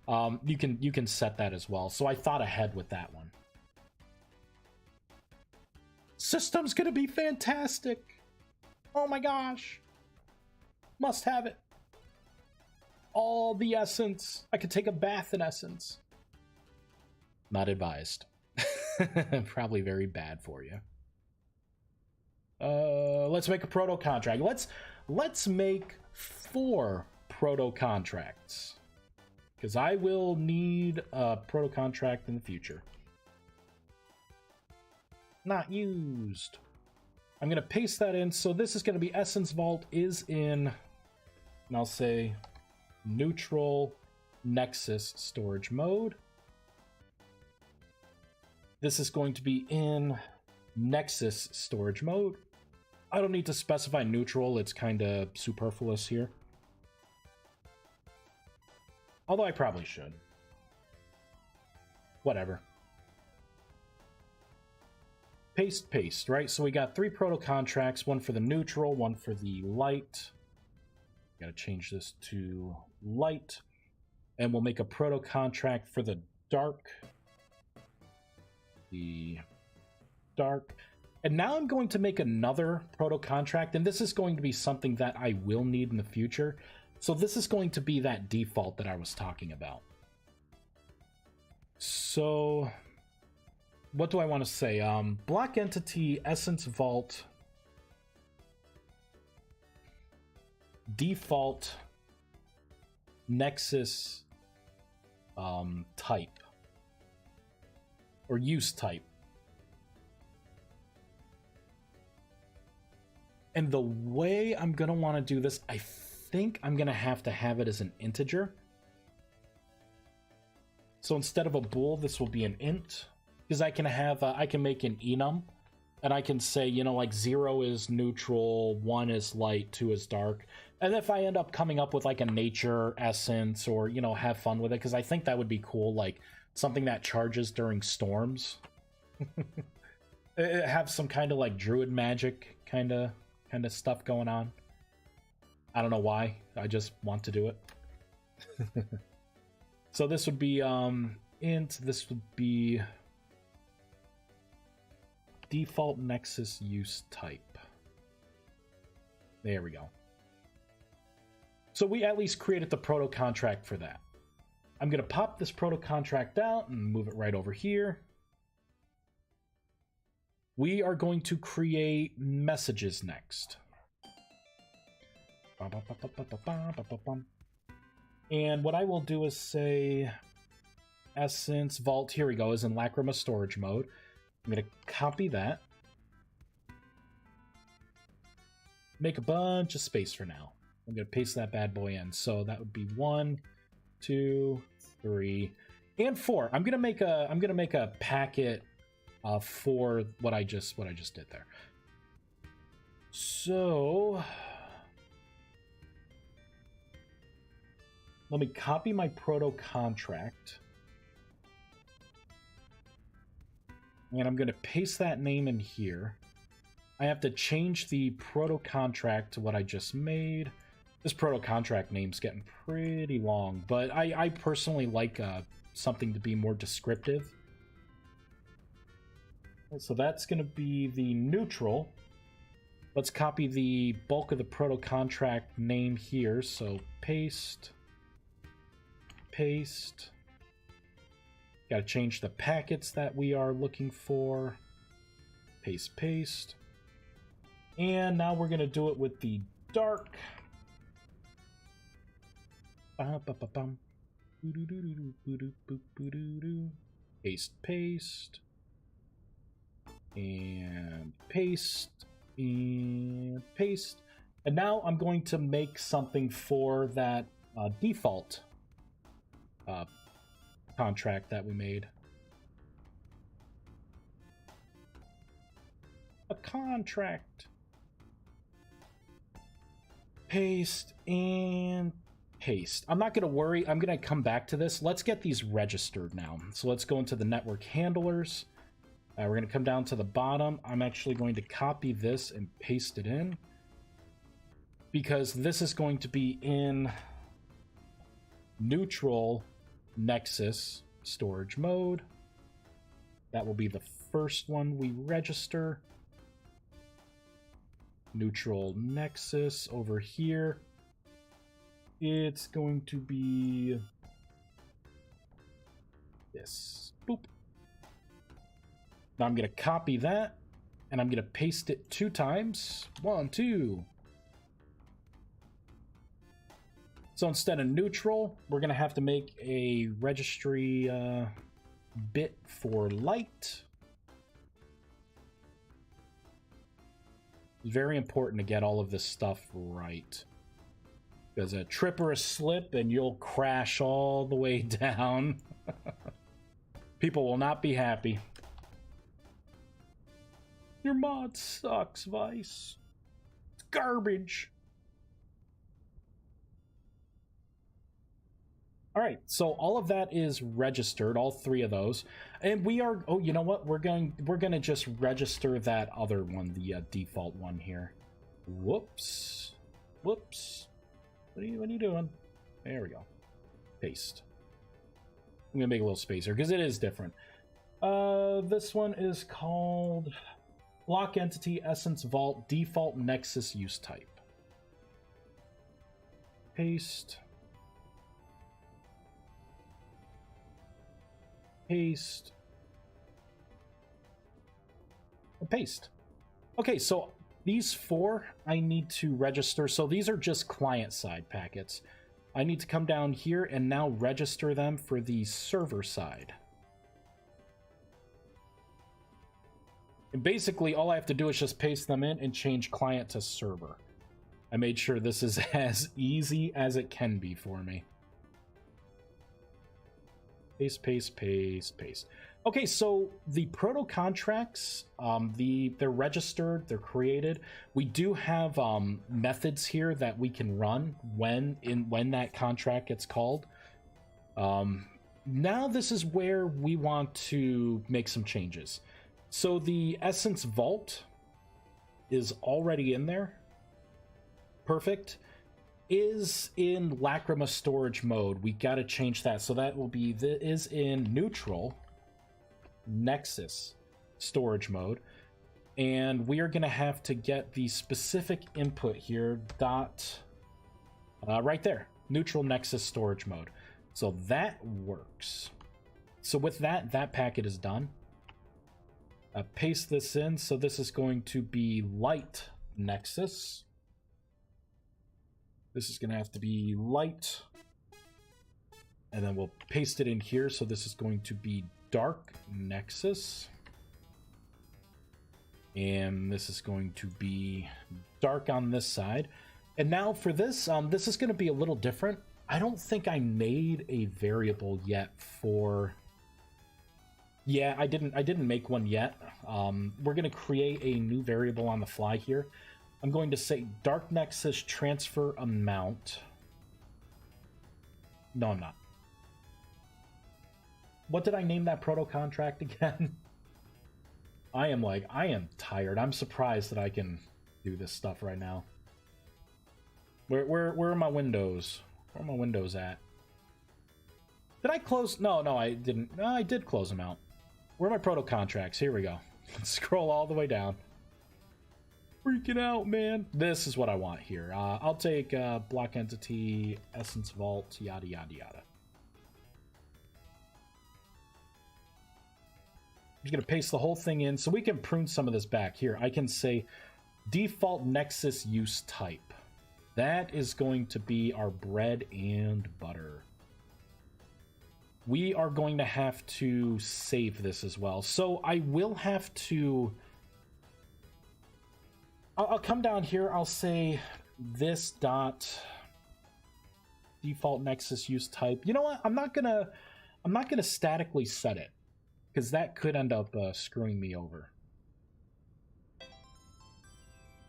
you can set that as well. So I thought ahead with that one. System's going to be fantastic. Oh my gosh. Must have it. All the essence. I could take a bath in essence. Not advised. Probably very bad for you. Let's make a proto contract. Let's make 4 proto contracts, because I will need a proto contract in the future. Not used. I'm gonna paste that in. So this is gonna be Essence Vault is in, and I'll say neutral Nexus storage mode. This is going to be in Nexus storage mode. I don't need to specify neutral, it's kind of superfluous here. Although I probably should. Whatever. Paste, right? So we got 3 proto contracts, one for the neutral, one for the light. Gotta change this to light. And we'll make a proto contract for the dark. And now I'm going to make another proto contract, and this is going to be something that I will need in the future. So this is going to be that default that I was talking about. So what do I want to say? Block entity Essence Vault default Nexus type or use type. And the way I'm going to want to do this, I think I'm going to have it as an integer. So instead of a bool, this will be an int. Because I can have, I can make an enum. And I can say, you know, like 0 is neutral, 1 is light, 2 is dark. And if I end up coming up with like a nature essence or, you know, have fun with it, because I think that would be cool, like something that charges during storms. Have some kind of like druid magic kind of stuff going on. I don't know why. I just want to do it. So this would be int. This would be default Nexus use type. There we go. So we at least created the proto contract for that. I'm going to pop this proto contract out and move it right over here. We are going to create messages next. And what I will do is say Essence Vault, here we go, is in Lacrima storage mode. I'm going to copy that. Make a bunch of space for now. I'm going to paste that bad boy in. So that would be 1, 2, 3, and 4. I'm going to make a packet for what I just did there. So let me copy my proto contract. And I'm going to paste that name in here. I have to change the proto contract to what I just made. This proto contract name's getting pretty long, but I personally like something to be more descriptive. So that's going to be the neutral. Let's copy the bulk of the proto contract name here. So paste. Got to change the packets that we are looking for. Paste. And now we're going to do it with the dark. Paste. And paste. And now I'm going to make something for that default contract that we made. A contract. Paste and paste. I'm not going to worry. I'm going to come back to this. Let's get these registered now. So let's go into the network handlers. We're going to come down to the bottom. I'm actually going to copy this and paste it in, because this is going to be in neutral Nexus storage mode. That will be the first one we register. Neutral Nexus over here. It's going to be this. Boop. Now I'm going to copy that, and I'm going to paste it 2 times. 1, 2. So instead of neutral, we're going to have to make a registry bit for light. Very important to get all of this stuff right. Because a trip or a slip and you'll crash all the way down. People will not be happy. Your mod sucks, Vice. It's garbage. All right, so all of that is registered, all 3 of those, and we are. Oh, you know what? We're gonna just register that other one, the default one here. Whoops, whoops. What are you doing? There we go. Paste. I'm gonna make a little spacer because it is different. This one is called Block Entity Essence Vault Default Nexus Use Type. Paste. Paste. Paste. Okay, so these 4 I need to register. So these are just client-side packets. I need to come down here and now register them for the server side. And basically, all I have to do is just paste them in and change client to server. I made sure this is as easy as it can be for me. Paste, paste, paste, paste. Okay, so the proto contracts, they're registered, they're created. We do have methods here that we can run when that contract gets called. Now this is where we want to make some changes. So the Essence Vault is already in there. Perfect. Is in Lacrima storage mode. We got to change that. So that will be is in neutral Nexus storage mode. And we are going to have to get the specific input here right there, neutral Nexus storage mode. So that works. So with that packet is done. Paste this in. So this is going to be light Nexus. This is going to have to be light. And then we'll paste it in here. So this is going to be dark Nexus. And this is going to be dark on this side. And now for this, this is going to be a little different. I don't think I made a variable yet for... Yeah, I didn't make one yet. We're going to create a new variable on the fly here. I'm going to say Dark Nexus transfer amount. No, I'm not. What did I name that proto contract again? I am tired. I'm surprised that I can do this stuff right now. Where are my windows? Where are my windows at? Did I close? No, I didn't. No, I did close them out. Where are my proto contracts? Here we go. Let's scroll all the way down. Freaking out, man. This is what I want here. I'll take block entity, essence vault, yada, yada, yada. I'm just going to paste the whole thing in so we can prune some of this back. Here, I can say default Nexus use type. That is going to be our bread and butter. We are going to have to save this as well. So I will have to... I'll come down here. I'll say this dot default Nexus use type. You know what? I'm not gonna statically set it, because that could end up screwing me over.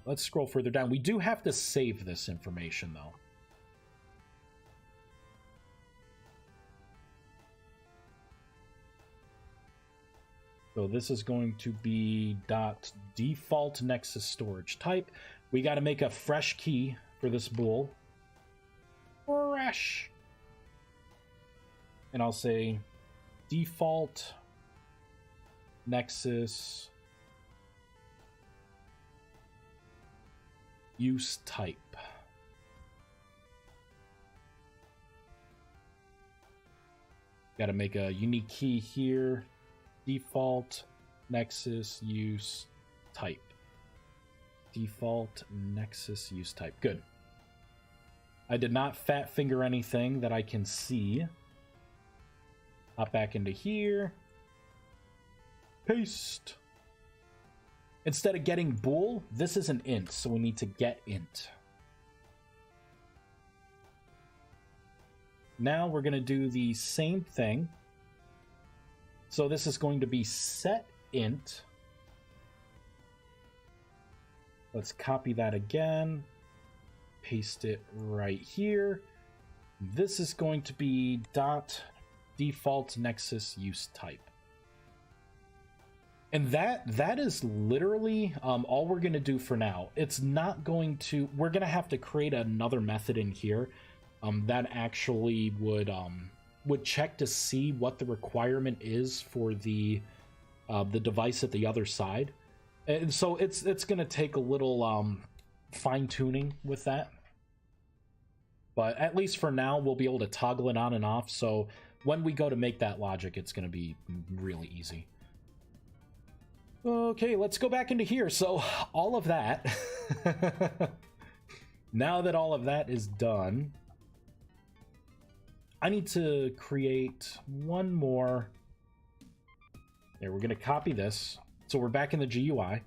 Let's scroll further down. We do have to save this information, though. So this is going to be dot default Nexus storage type. We got to make a fresh key for this bool. Fresh. And I'll say default Nexus use type. Got to make a unique key here. Default nexus use type. Default nexus use type. Good. I did not fat finger anything that I can see. Hop back into here. Paste. Instead of getting bool, this is an int, so we need to get int. Now we're going to do the same thing. So this is going to be set int. Let's copy that again. Paste it right here. This is going to be dot default nexus use type. And that is literally all we're going to do for now. It's not going to... We're going to have to create another method in here that actually would check to see what the requirement is for the device at the other side. And so it's going to take a little fine-tuning with that. But at least for now, we'll be able to toggle it on and off. So when we go to make that logic, it's going to be really easy. Okay, let's go back into here. So all of that, now that all of that is done, I need to create one more. There, we're going to copy this. So we're back in the GUI.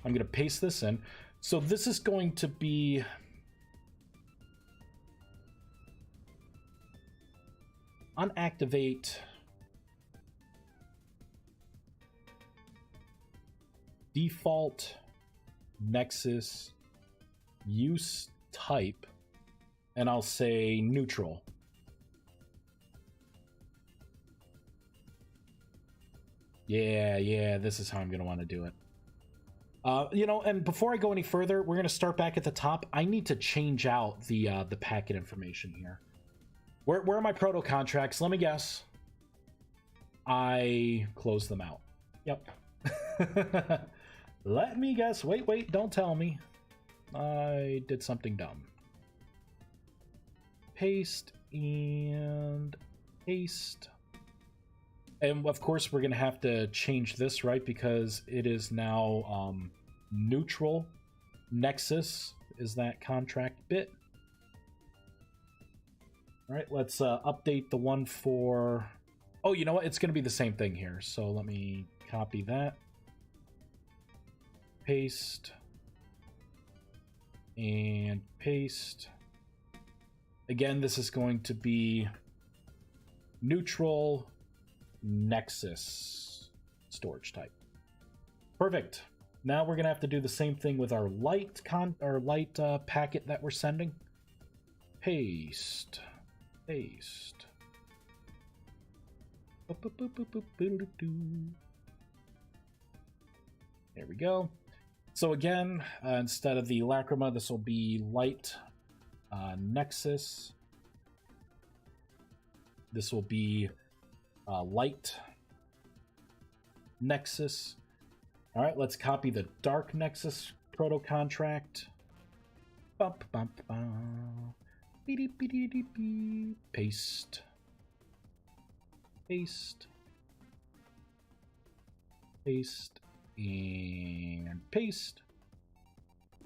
I'm going to paste this in. So this is going to be unactivate default nexus use type, and I'll say neutral. Yeah, this is how I'm going to want to do it. You know, and before I go any further, we're going to start back at the top. I need to change out the packet information here. Where are my proto contracts? Let me guess. I closed them out. Yep. Let me guess. Wait, don't tell me. I did something dumb. Paste and paste. And of course, we're going to have to change this, right? Because it is now neutral. Nexus is that contract bit. All right, let's update the one for... Oh, you know what? It's going to be the same thing here. So let me copy that. Paste. And paste. Again, this is going to be neutral nexus storage type. Perfect. Now we're going to have to do the same thing with our light packet that we're sending. Paste. Paste. There we go. So again, instead of the lacrima, this will be light nexus. This will be light nexus. All right, let's copy the dark nexus proto contract. Paste. Paste. Paste. And paste.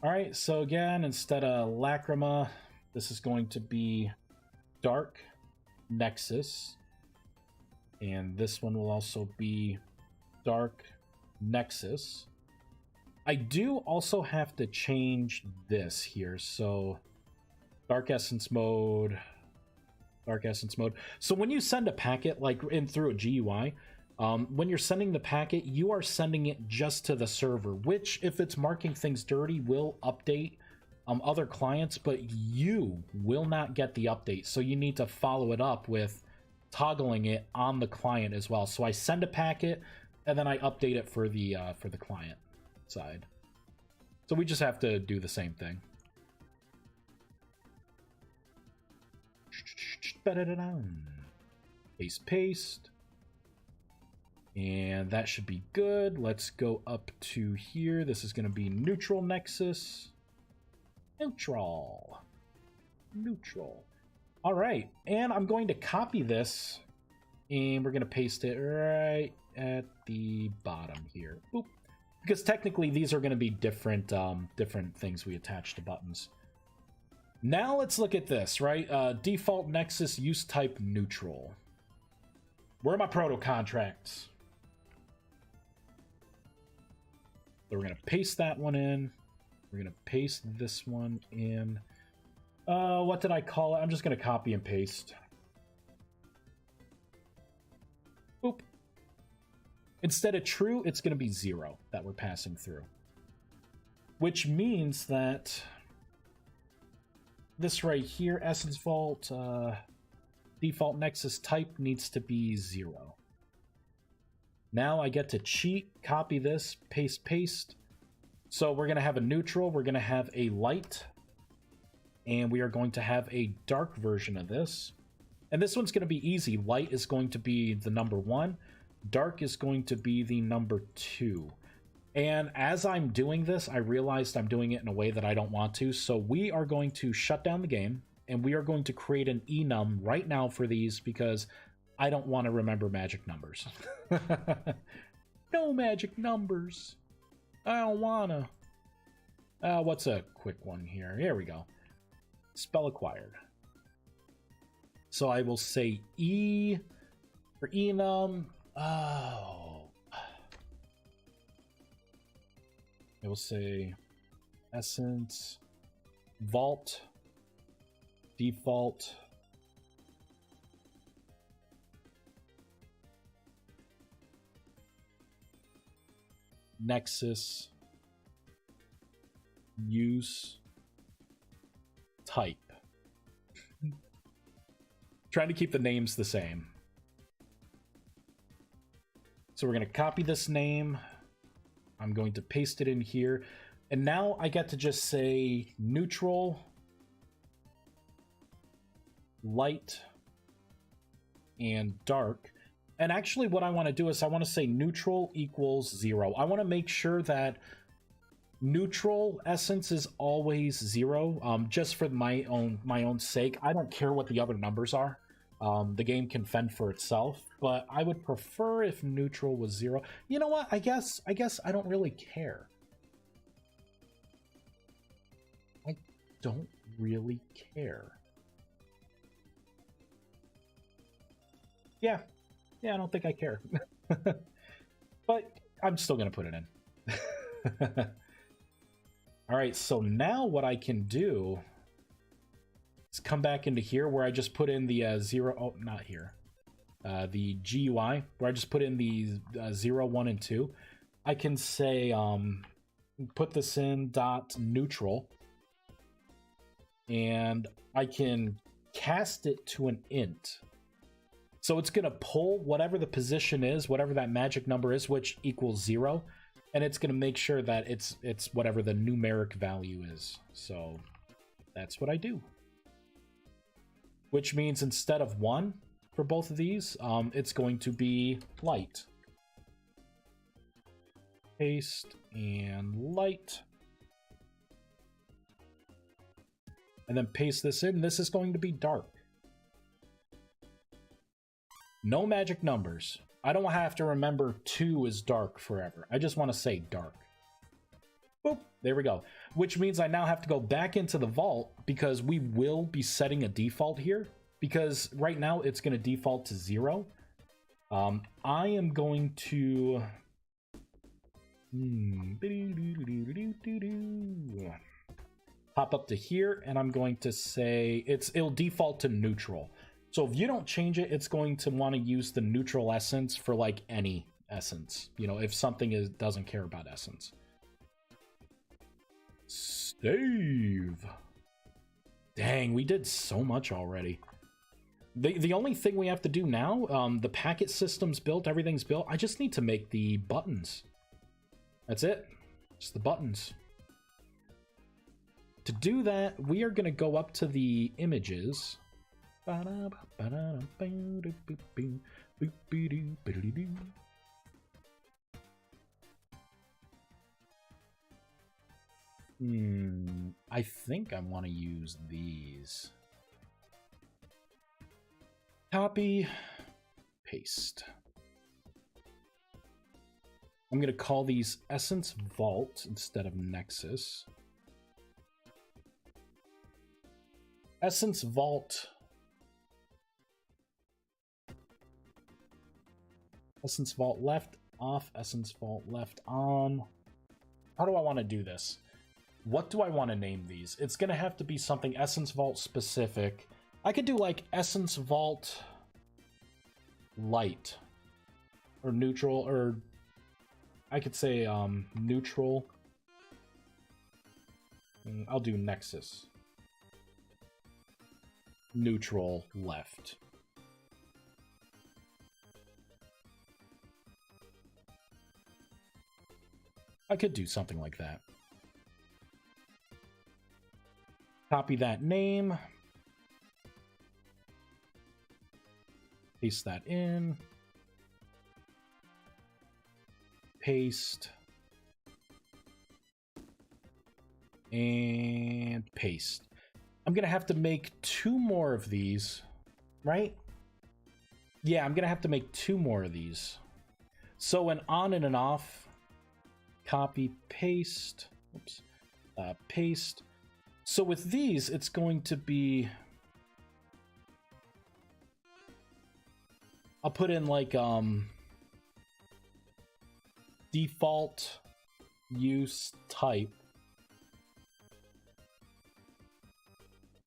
All right, so again, instead of lacrima, this is going to be dark nexus. And this one will also be dark nexus. I do also have to change this here. So dark essence mode, dark essence mode. So when you send a packet like in through a GUI, when you're sending the packet, you are sending it just to the server, which if it's marking things dirty will update other clients, but you will not get the update. So you need to follow it up with toggling it on the client as well. So I send a packet and then I update it for the client side. So we just have to do the same thing. Paste. And that should be good. Let's go up to here. This is going to be neutral nexus. Neutral. All right. And I'm going to copy this and we're going to paste it right at the bottom here. Boop. Because technically these are going to be different different things we attach to buttons. Now let's look at this, right? Default Nexus use type neutral. Where are my proto contracts? So we're going to paste that one in. We're going to paste this one in. What did I call it? I'm just going to copy and paste. Boop. Instead of true, it's going to be 0 that we're passing through. Which means that this right here, Essence Vault, default Nexus type needs to be 0. Now I get to cheat, copy this, paste, paste. So we're going to have a neutral, we're going to have a light, and we are going to have a dark version of this. And this one's going to be easy. Light is going to be the number 1. Dark is going to be the number 2. And as I'm doing this, I realized I'm doing it in a way that I don't want to. So we are going to shut down the game, and we are going to create an enum right now for these because I don't want to remember magic numbers. No magic numbers. I don't wanna. What's a quick one here? Here we go. Spell acquired. So I will say E for enum. Oh. I will say essence vault default Nexus use type. Trying to keep the names the same. So we're going to copy this name. I'm going to paste it in here. And now I get to just say neutral, light, and dark. And actually what I want to do is I want to say neutral equals 0. I want to make sure that neutral essence is always 0, just for my own sake. I don't care what the other numbers are. The game can fend for itself, but I would prefer if neutral was 0. You know what? I guess I don't really care. I don't really care. Yeah, I don't think I care. But I'm still going to put it in. All right, so now what I can do is come back into here where I just put in the 0, oh, not here. The GUI, where I just put in the 0, 1, and 2. I can say, put this in dot neutral, and I can cast it to an int. So it's going to pull whatever the position is, whatever that magic number is, which equals 0, and it's going to make sure that it's whatever the numeric value is. So that's what I do. Which means instead of 1 for both of these, it's going to be light. Paste and light. And then paste this in. This is going to be dark. No magic numbers. I don't have to remember 2 is dark forever. I just want to say dark. Boop, there we go. Which means I now have to go back into the vault because we will be setting a default here. Because right now it's going to default to 0. I am going to... pop up to here, and I'm going to say it'll default to neutral. So if you don't change it, it's going to want to use the neutral essence for like any essence. You know, if something doesn't care about essence. Save. Dang, we did so much already. The only thing we have to do now, the packet system's built, everything's built. I just need to make the buttons. That's it. Just the buttons. To do that, we are going to go up to the images. I think I want to use these. Copy, paste. I'm going to call these Essence Vault instead of Nexus. Essence Vault. Essence Vault left off, Essence Vault left on. How do I want to do this? What do I want to name these? It's going to have to be something Essence Vault specific. I could do like Essence Vault Light or Neutral, or I could say Neutral. I'll do Nexus. Neutral left. I could do something like that. Copy that name. Paste that in. Paste. And paste. I'm going to have to make 2 more of these, right? Yeah, I'm going to have to make 2 more of these. So an on and an off. Copy, paste. Oops. Paste. So with these, it's going to be... I'll put in like default use type.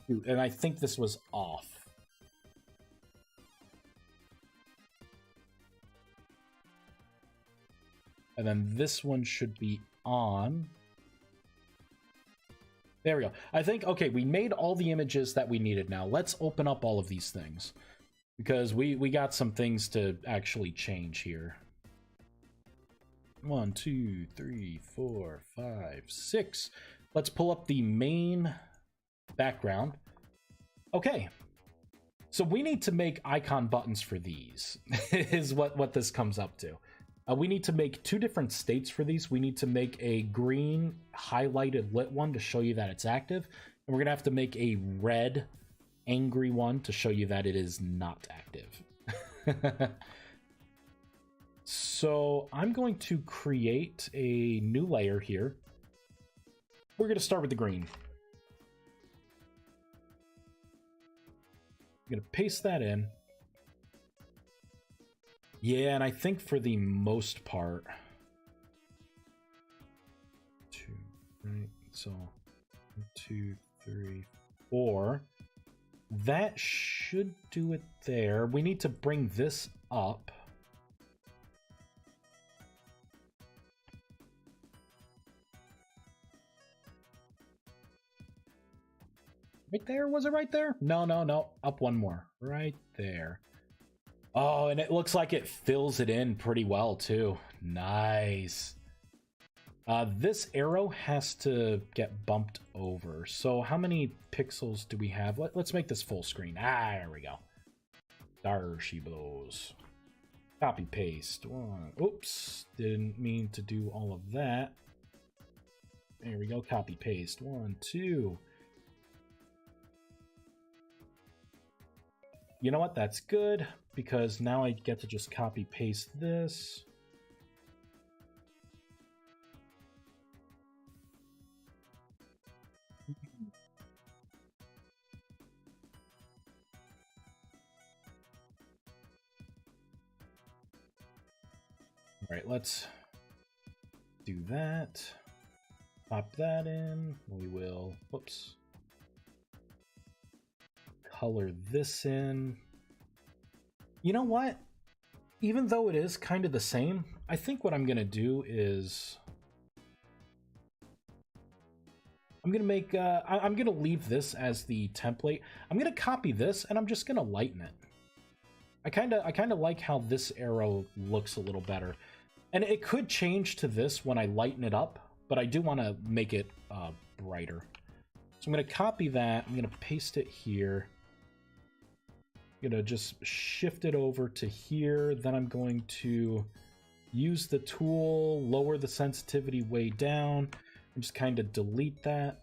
And I think this was off. And then this one should be on. There we go. I think, okay, we made all the images that we needed now. Let's open up all of these things. Because we got some things to actually change here. 1, 2, 3, 4, 5, 6. Let's pull up the main background. Okay. So we need to make icon buttons for these, is what this comes up to. We need to make 2 different states for these. We need to make a green highlighted lit one to show you that it's active. And we're going to have to make a red angry one to show you that it is not active. So I'm going to create a new layer here. We're going to start with the green. I'm going to paste that in. Yeah, and I think for the most part... 2, right? So, 1, 2, 3, 4. That should do it there. We need to bring this up. Right there? Was it right there? No, no, no. Up one more. Right there. Oh, and it looks like it fills it in pretty well, too. Nice. This arrow has to get bumped over. So how many pixels do we have? Let's make this full screen. Ah, there we go. There she blows. Copy, paste. Oops. Didn't mean to do all of that. There we go. Copy, paste. 1, 2. You know what? That's good, because now I get to just copy paste this. All right, let's do that. Pop that in. We will, whoops. Color this in. You know what? Even though it is kind of the same, I think what I'm going to do is I'm going to make, I'm going to leave this as the template. I'm going to copy this and I'm just going to lighten it. I kind of like how this arrow looks a little better. And it could change to this when I lighten it up, but I do want to make it brighter. So I'm going to copy that. I'm going to paste it here. I'm going to just shift it over to here. Then I'm going to use the tool, lower the sensitivity way down, and just kind of delete that.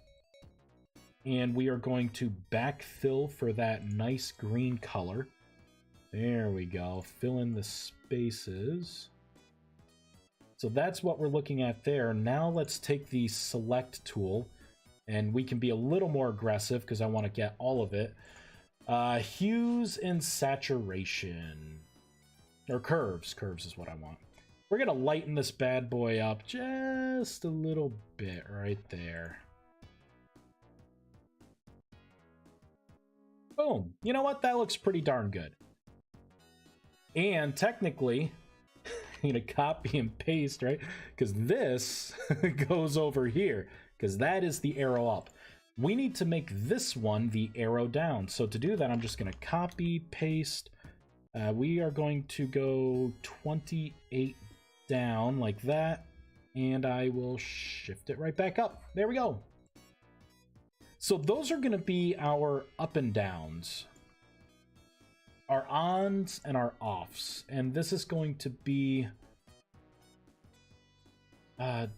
And we are going to backfill for that nice green color. There we go. Fill in the spaces. So that's what we're looking at there. Now let's take the select tool, and we can be a little more aggressive because I want to get all of it. Hues and saturation. Or curves. Curves is what I want. We're going to lighten this bad boy up just a little bit right there. Boom. You know what? That looks pretty darn good. And technically, I'm going to copy and paste, right? Because this goes over here, because that is the arrow up. We need to make this one the arrow down. So to do that, I'm just going to copy, paste. We are going to go 28 down like that, and I will shift it right back up. There we go. So those are going to be our up and downs, our ons and our offs, and this is going to be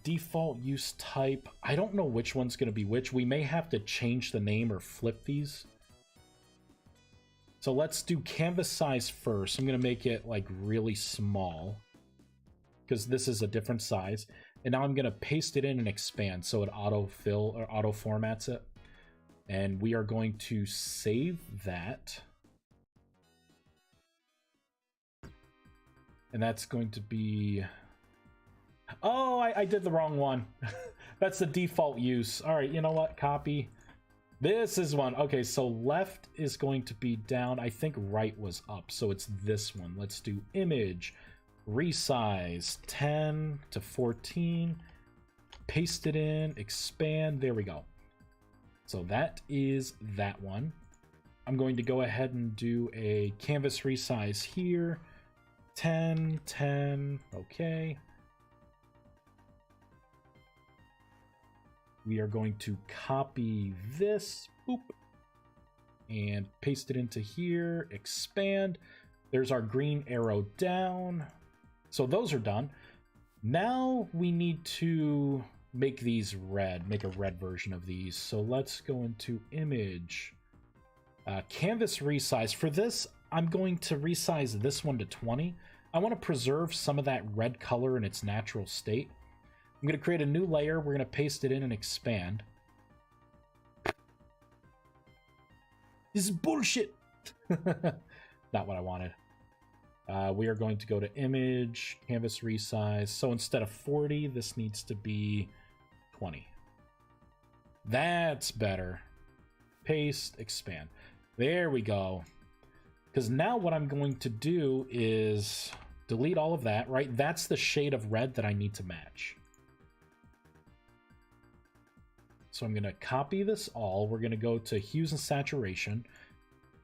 default use type. I don't know which one's going to be which. We may have to change the name or flip these. So let's do canvas size first. I'm going to make it like really small because this is a different size. And now I'm going to paste it in and expand so it auto-fill or auto-formats it. And we are going to save that. And that's going to be... Oh, I did the wrong one. That's the default use. All right, you know what? Copy. This is one. Okay, so left is going to be down. I think right was up, so it's this one. Let's do image, resize, 10 to 14. Paste it in, expand. There we go. So that is that one. I'm going to go ahead and do a canvas resize here. 10, 10, okay. We are going to copy this, boop, and paste it into here, expand. There's our green arrow down. So those are done. Now we need to make these red, make a red version of these. So let's go into image, canvas resize. For this, I'm going to resize this one to 20. I want to preserve some of that red color in its natural state. I'm going to create a new layer. We're going to paste it in and expand. This is bullshit. Not what I wanted. We are going to go to image, canvas resize. So instead of 40, this needs to be 20. That's better. Paste, expand. There we go. Because now what I'm going to do is delete all of that, right? That's the shade of red that I need to match. So I'm going to copy this all. We're going to go to hues and saturation.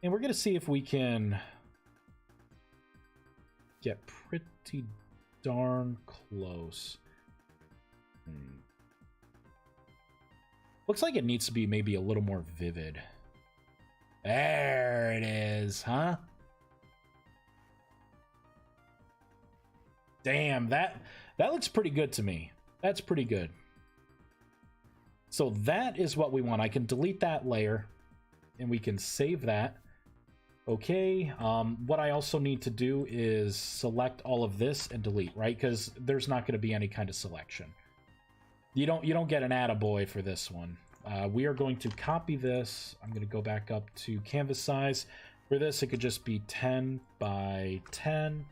And we're going to see if we can get pretty darn close. Looks like it needs to be maybe a little more vivid. There it is, huh? Damn, that looks pretty good to me. That's pretty good. So that is what we want. I can delete that layer and we can save that. Okay, what I also need to do is select all of this and delete, right? Because there's not going to be any kind of selection. You don't get an attaboy for this one. We are going to copy this. I'm going to go back up to canvas size. For this, it could just be 10 by 10.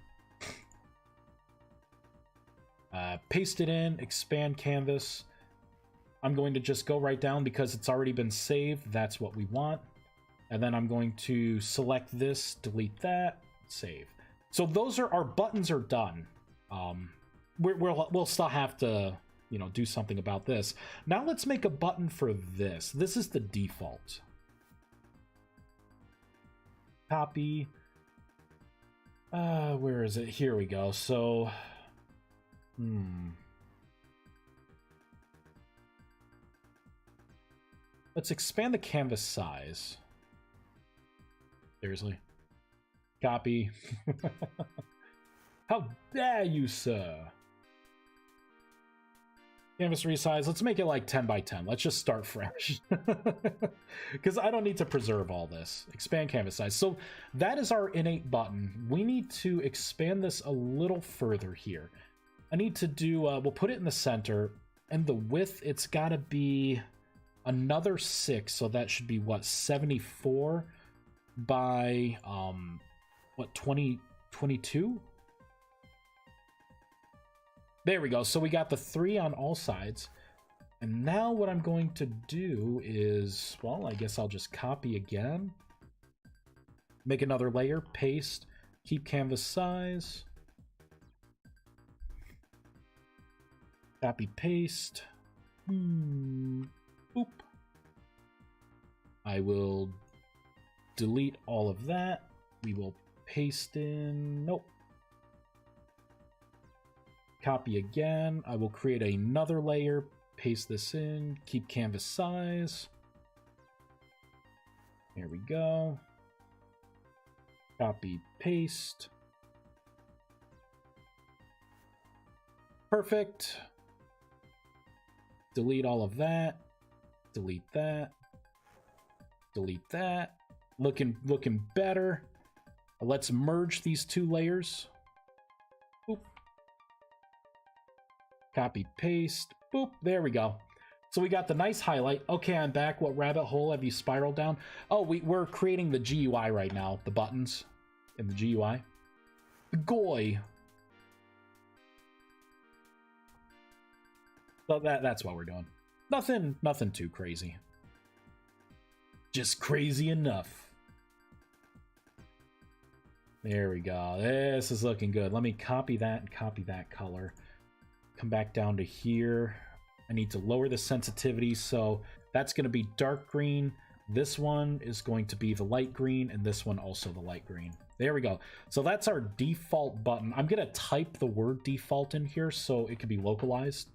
Paste it in, expand canvas. I'm going to just go right down because it's already been saved. That's what we want. And then I'm going to select this, delete that, save. So those are our buttons are done. We'll still have to, you know, do something about this. Now let's make a button for this. This is the default. Copy. Where is it? Here we go. So, let's expand the canvas size. Seriously. Copy. How dare you, sir? Canvas resize. Let's make it like 10 by 10. Let's just start fresh. Because I don't need to preserve all this. Expand canvas size. So that is our innate button. We need to expand this a little further here. I need to do, we'll put it in the center, and the width, it's got to be another 6, so that should be, what, 74 by, what, 22? There we go. So we got the 3 on all sides. And now what I'm going to do is, well, I guess I'll just copy again. Make another layer, paste, keep canvas size. Copy, paste. Boop. I will delete all of that. We will paste in, nope. Copy again. I will create another layer, paste this in, keep canvas size. There we go. Copy, paste. Perfect. Delete all of that. Delete that. Delete that. Looking better. Let's merge these 2 layers. Boop. Copy, paste. Boop. There we go. So we got the nice highlight. Okay, I'm back. What rabbit hole have you spiraled down? Oh, we're creating the GUI right now. The buttons in the GUI. Goy. So that's what we're doing. Nothing too crazy. Just crazy enough. There we go. This is looking good. Let me copy that and copy that color. Come back down to here. I need to lower the sensitivity, so that's going to be dark green. This one is going to be the light green, and this one also the light green. There we go. So that's our default button. I'm going to type the word default in here so it can be localized,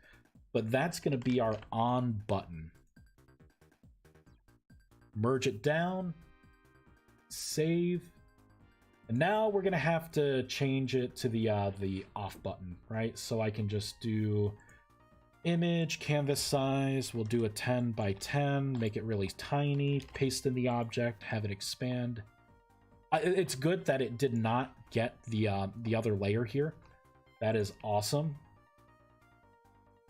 but that's going to be our on button. Merge it down, save, and now we're going to have to change it to the off button, right? So I can just do image, canvas size, we'll do a 10 by 10, make it really tiny, paste in the object, have it expand. It's good that it did not get the other layer here. That is awesome.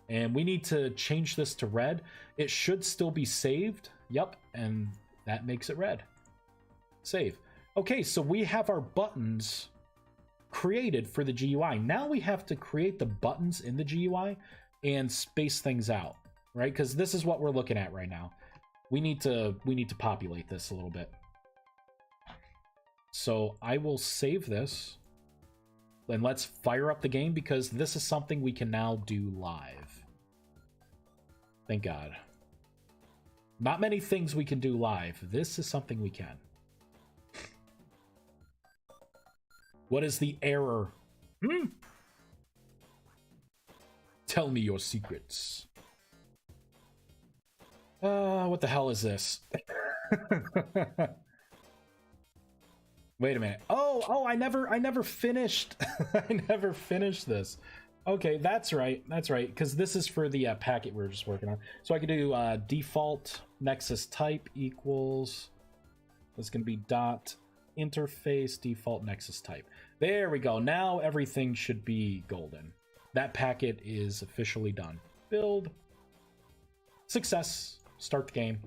And we need to change this to red. It should still be saved. Yep, and that makes it red. Save. Okay, so we have our buttons created for the GUI. Now we have to create the buttons in the GUI and space things out, right? Because this is what we're looking at right now. We need to populate this a little bit. So I will save this. Then let's fire up the game because this is something we can now do live. Thank God. Not many things we can do live. This is something we can. What is the error? Tell me your secrets. What the hell is this? Wait a minute. Oh, I never finished. I never finished this. Okay, that's right. That's right. Because this is for the packet we're just working on. So I can do default nexus type equals. That's going to be dot interface default nexus type. There we go. Now everything should be golden. That packet is officially done. Build. Success. Start the game.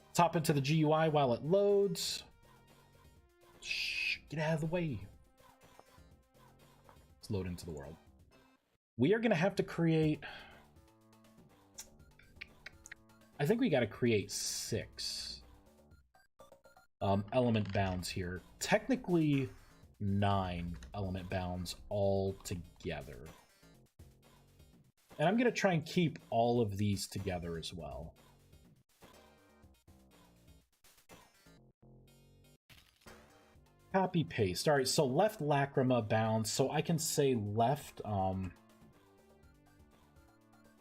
Let's hop into the GUI while it loads. Shh, get out of the way. Let's load into the world. We are going to have to create... I think we got to create 6 element bounds here. Technically 9 element bounds all together. And I'm going to try and keep all of these together as well. Copy paste. All right, so left lacrima bounds. So I can say left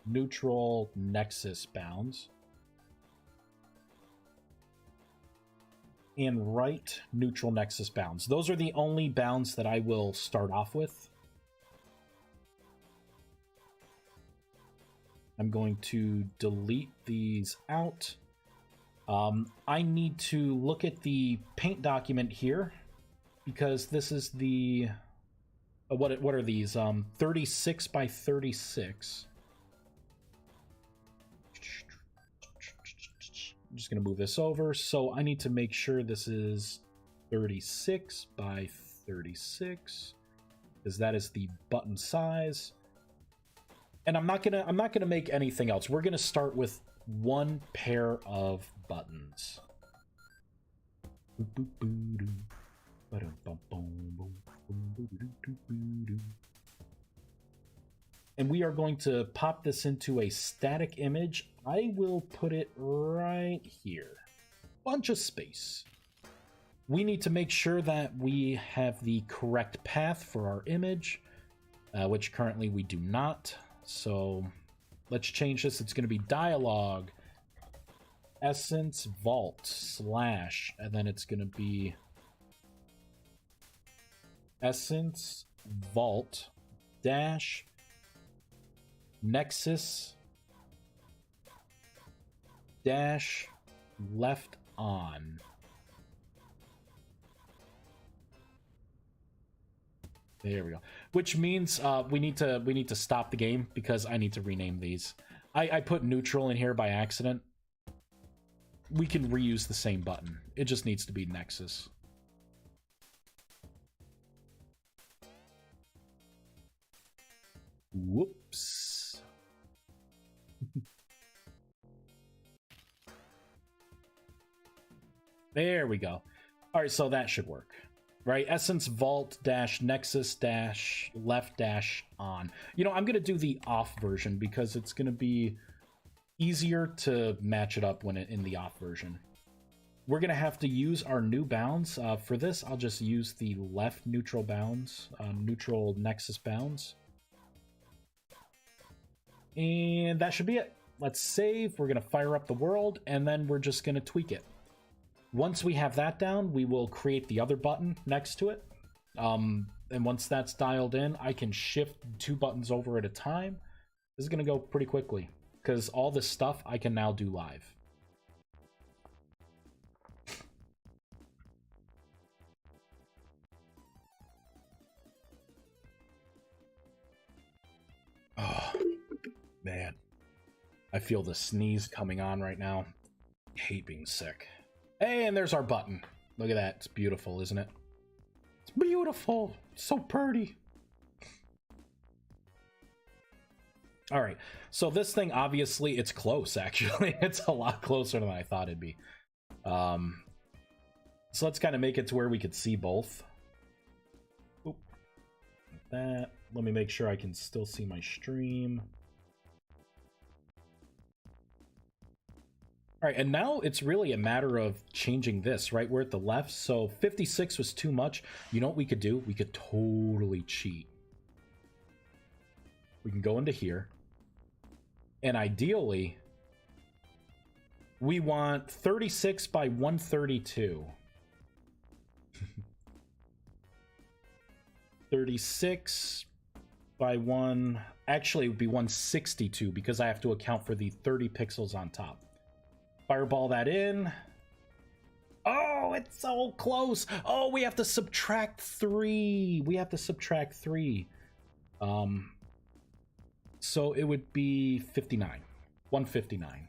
neutral nexus bounds. And right neutral nexus bounds. Those are the only bounds that I will start off with. I'm going to delete these out. I need to look at the paint document here because this is the What are these? 36 by 36. I'm just gonna move this over. So I need to make sure this is 36 by 36, because that is the button size. And I'm not gonna make anything else. We're gonna start with one pair of buttons. And we are going to pop this into a static image. I will put it right here. Bunch of space. We need to make sure that we have the correct path for our image, which currently we do not. So let's change this. It's going to be dialogue essence vault slash, and then it's going to be essence vault dash nexus dash left on. There we go. Which means we need to stop the game because I need to rename these. I put neutral in here by accident. We can reuse the same button. It just needs to be Nexus. Whoops. There we go. All right, so that should work. Right, essence vault dash nexus dash left dash on. You know, I'm gonna do the off version because it's gonna be easier to match it up when in the off version. We're gonna have to use our new bounds. For this, I'll just use the left neutral bounds, neutral nexus bounds. And that should be it. Let's save. We're gonna fire up the world, and then we're just gonna tweak it. Once we have that down, we will create the other button next to it. And once that's dialed in, I can shift 2 buttons over at a time. This is going to go pretty quickly because all this stuff I can now do live. Oh, man. I feel the sneeze coming on right now. I hate being sick. Hey, and there's our button. Look at that. It's beautiful, isn't it? It's beautiful. It's so pretty. All right. So this thing, obviously, it's close, actually. It's a lot closer than I thought it'd be. So let's kind of make it to where we could see both. Oop. Like that. Let me make sure I can still see my stream. All right, and now it's really a matter of changing this, right? We're at the left, so 56 was too much. You know what we could do? We could totally cheat. We can go into here. And ideally, we want 36 by 132. 36 by 1... Actually, it would be 162 because I have to account for the 30 pixels on top. Fireball that in. Oh, it's so close. Oh, we have to subtract 3. We have to subtract 3. So it would be 59. 159.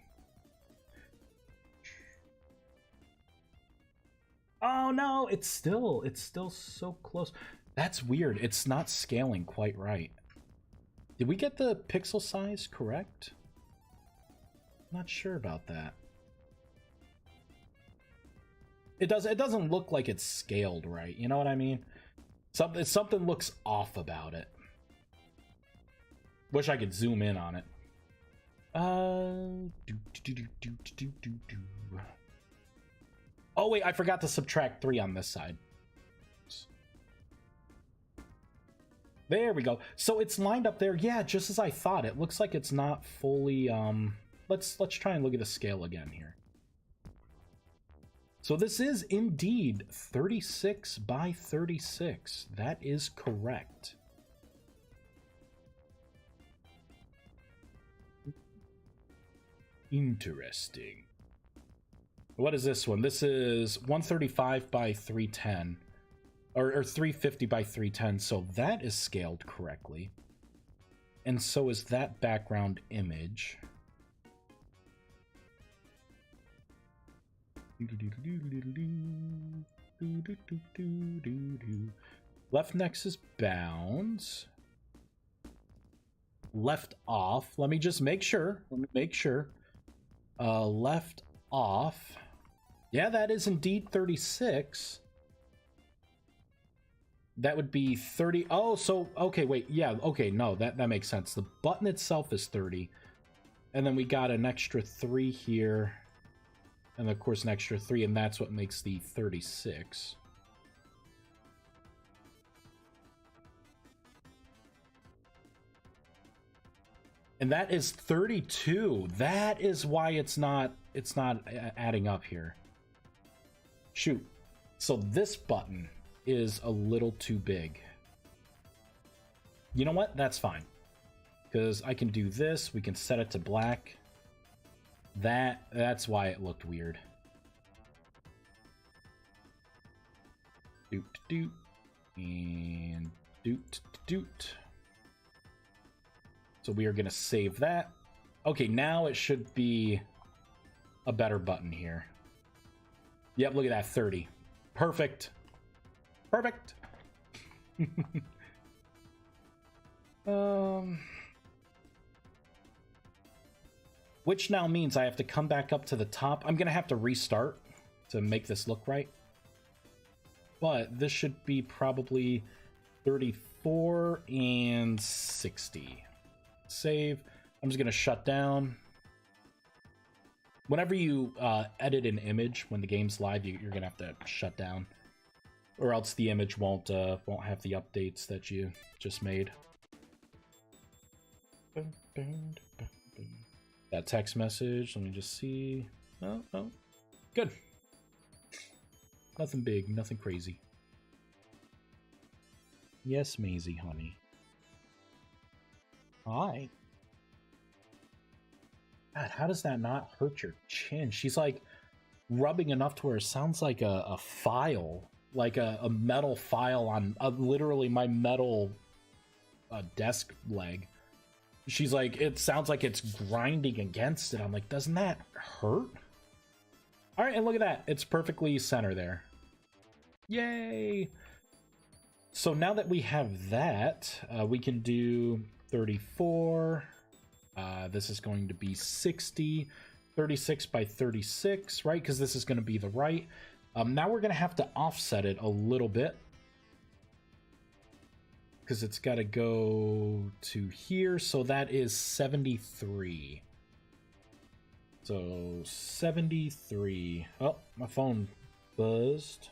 Oh no, it's still so close. That's weird. It's not scaling quite right. Did we get the pixel size correct? Not sure about that. It doesn't look like it's scaled right. You know what I mean? Something looks off about it. Wish I could zoom in on it. Oh wait, I forgot to subtract 3 on this side. There we go. So it's lined up there. Yeah, just as I thought. It looks like it's not fully let's try and look at the scale again here. So this is indeed 36 by 36. That is correct. Interesting. What is this one? This is 135 by 310. or 350 by 310. So that is scaled correctly. And so is that background image. Left nexus bounds. Left off. Let me just make sure. Left off. Yeah, that is indeed 36. That would be 30. Oh, so, okay, wait. Yeah, okay, no, that makes sense. The button itself is 30. And then we got an extra 3 here. And of course, an extra 3, and that's what makes the 36. And that is 32. That is why it's not adding up here. Shoot. So this button is a little too big. You know what? That's fine. Because I can do this. We can set it to black. That's why it looked weird. Doot doot. And doot doot. So we are going to save that. Okay, now it should be a better button here. Yep, look at that, 30. Perfect. Perfect. Which now means I have to come back up to the top. I'm going to have to restart to make this look right. But this should be probably 34 and 60. Save. I'm just going to shut down. Whenever you edit an image when the game's live, you're going to have to shut down. Or else the image won't have the updates that you just made. That text message, let me just see. Oh, good. Nothing big, nothing crazy. Yes, Maisie, honey. Hi. God, how does that not hurt your chin? She's like rubbing enough to where it sounds like a file, like a metal file on literally my metal desk leg. She's like, it sounds like it's grinding against it. I'm like, doesn't that hurt? All right, and look at that. It's perfectly center there. Yay! So now that we have that, we can do 34. This is going to be 60. 36 by 36, right? Because this is going to be the right. Now we're going to have to offset it a little bit. Because it's got to go to here. So that is 73. So 73. Oh, my phone buzzed.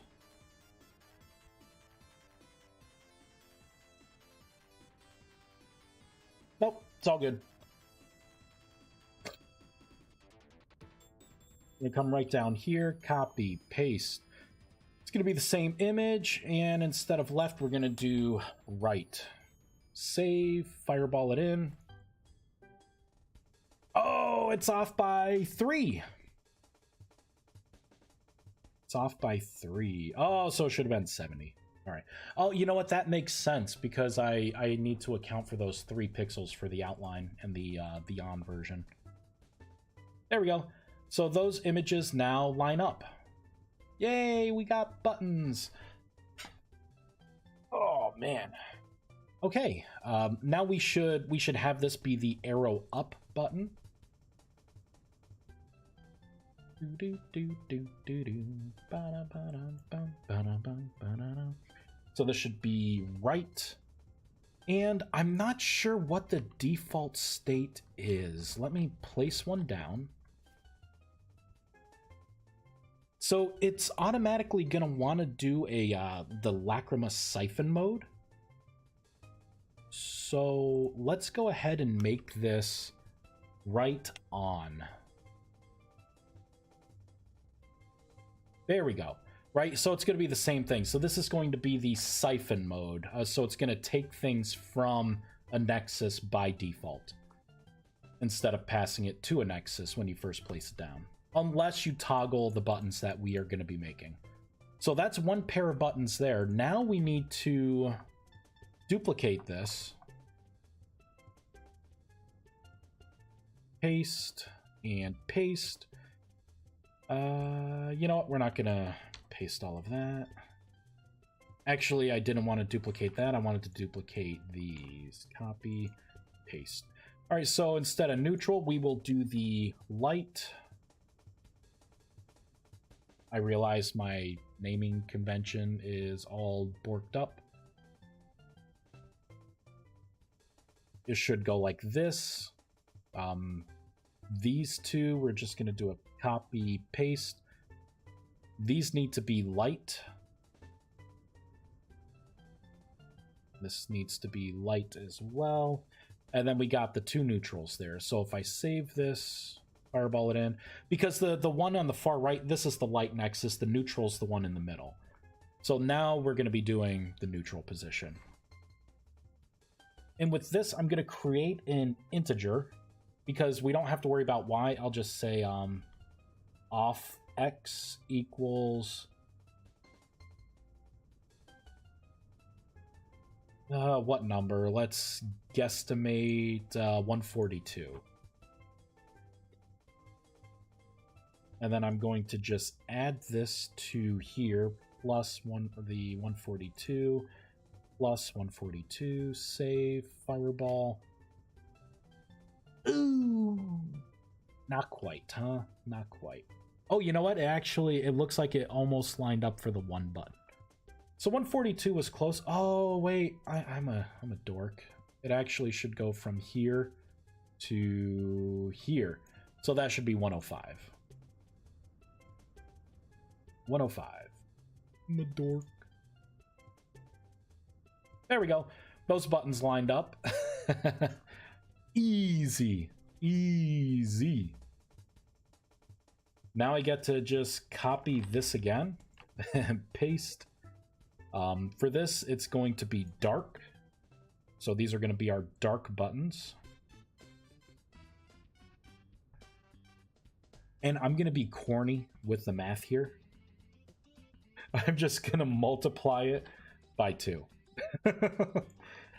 Nope, it's all good. I'm gonna come right down here, copy, paste. It's gonna be the same image, and instead of left, we're gonna do right. Save, fireball it in. Oh, it's off by 3. It's off by 3. Oh, so it should have been 70. All right. Oh, you know what? That makes sense because I need to account for those 3 pixels for the outline and the on version. There we go. So those images now line up. Yay, we got buttons. Oh man. Okay. Now we should have this be the arrow up button. So this should be right. And I'm not sure what the default state is. Let me place one down. So it's automatically gonna want to do the Lacrima siphon mode. So let's go ahead and make this right on. There we go. Right, so it's going to be the same thing. So this is going to be the siphon mode. So it's going to take things from a Nexus by default instead of passing it to a Nexus when you first place it down. Unless you toggle the buttons that we are going to be making. So that's one pair of buttons there. Now we need to duplicate this. Paste and paste. You know what? We're not gonna paste all of that. Actually, I didn't want to duplicate that. I wanted to duplicate these. Copy, paste. All right, so instead of neutral, we will do the light. I realize my naming convention is all borked up. It should go like this. These two, we're just going to do a copy, paste. These need to be light. This needs to be light as well. And then we got the two neutrals there. So if I save this, fireball it in, because the one on the far right, this is the light nexus, the neutral's the one in the middle. So now we're going to be doing the neutral position. And with this, I'm going to create an integer, because we don't have to worry about y. I'll just say off x equals what number? Let's guesstimate 142. And then I'm going to just add this to here, plus the 142, plus 142, save, fireball. Ooh! Not quite, huh? Not quite. Oh, you know what? It looks like it almost lined up for the one button. So 142 was close. Oh, wait. I'm a dork. It actually should go from here to here. So that should be 105. 105. I'm a dork. There we go. Those buttons lined up. Easy. Easy. Now I get to just copy this again and paste. For this, it's going to be dark. So these are going to be our dark buttons. And I'm going to be corny with the math here. I'm just going to multiply it by 2.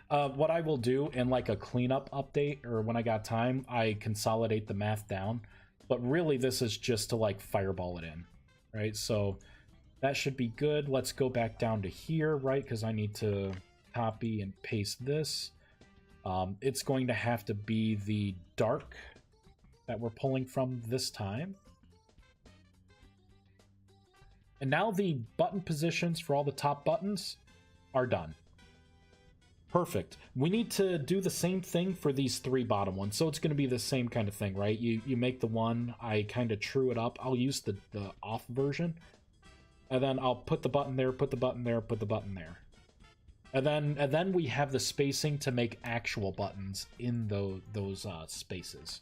What I will do in like a cleanup update, or when I got time, I consolidate the math down. But really, this is just to like fireball it in, right? So that should be good. Let's go back down to here, right? Because I need to copy and paste this. It's going to have to be the dark that we're pulling from this time. And now the button positions for all the top buttons are done. Perfect. We need to do the same thing for these 3 bottom ones. So it's going to be the same kind of thing, right? You make the one, I kind of true it up. I'll use the off version. And then I'll put the button there, put the button there, put the button there. And then we have the spacing to make actual buttons in those spaces.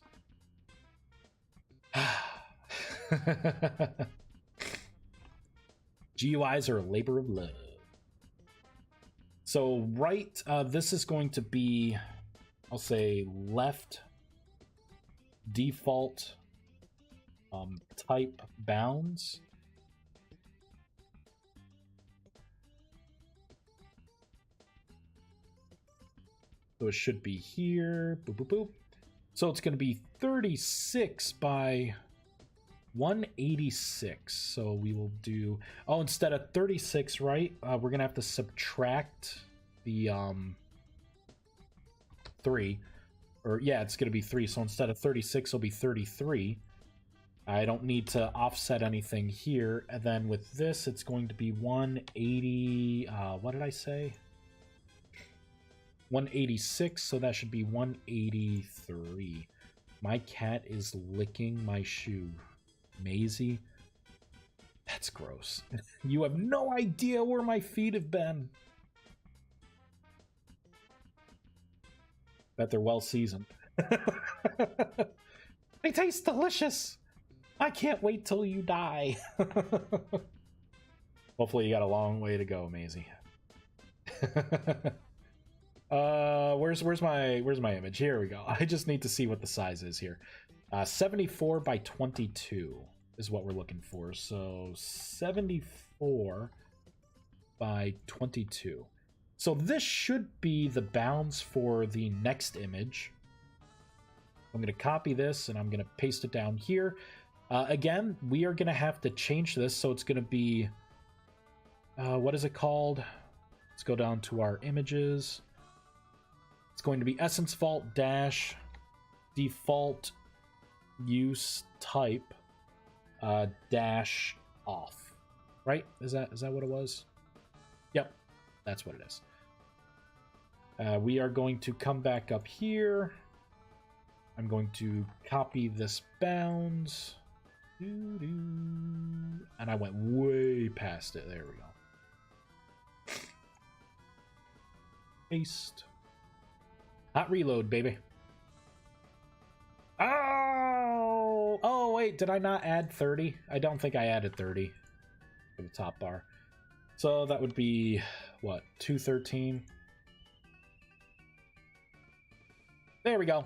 GUIs are a labor of love. So right, this is going to be, I'll say left default type bounds. So it should be here. Boop, boop, boop. So it's going to be 36 by 186. So we will do... Oh, instead of 36, right? We're going to have to subtract the 3. Or, yeah, it's going to be 3. So instead of 36, it'll be 33. I don't need to offset anything here. And then with this, it's going to be 180... what did I say? 186, so that should be 183. My cat is licking my shoe. Maisie? That's gross. You have no idea where my feet have been. Bet they're well seasoned. They taste delicious. I can't wait till you die. Hopefully you got a long way to go, Maisie. Where's my image? Here we go. I just need to see what the size is here. 74 by 22. is what we're looking for. So 74 by 22. So this should be the bounds for the next image. I'm going to copy this and I'm going to paste it down here. Again, we are going to have to change this. So it's going to be, what is it called? Let's go down to our images. It's going to be essence vault dash default use type dash off. Right? Is that what it was? Yep, that's what it is. We are going to come back up here. I'm going to copy this bounds. And I went way past it. There we go. Paste. Hot reload, baby. Oh! Oh, wait, did I not add 30? I don't think I added 30 for the top bar. So that would be, what, 213? There we go.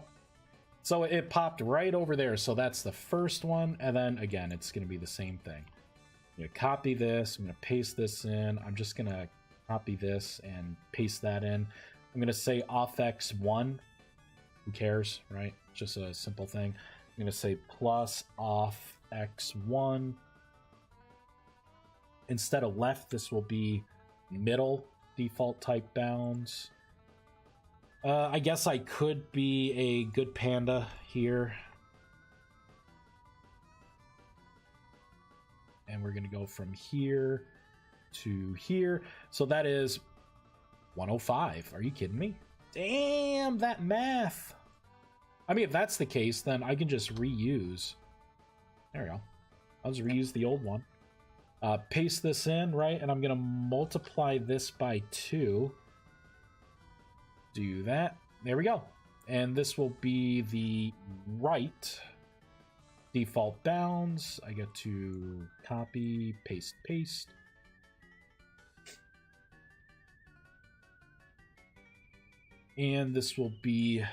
So it popped right over there. So that's the first one. And then, again, it's going to be the same thing. I'm going to copy this. I'm going to paste this in. I'm just going to copy this and paste that in. I'm going to say off x1. Who cares, right? Just a simple thing. I'm going to say plus off x1. Instead of left, this will be middle default type bounds. I guess I could be a good panda here. And we're going to go from here to here. So that is 105. Are you kidding me? Damn, that math. I mean, if that's the case, then I can just reuse. There we go. I'll just reuse the old one. Paste this in, right? And I'm going to multiply this by 2. Do that. There we go. And this will be the right default bounds. I get to copy, paste, paste. And this will be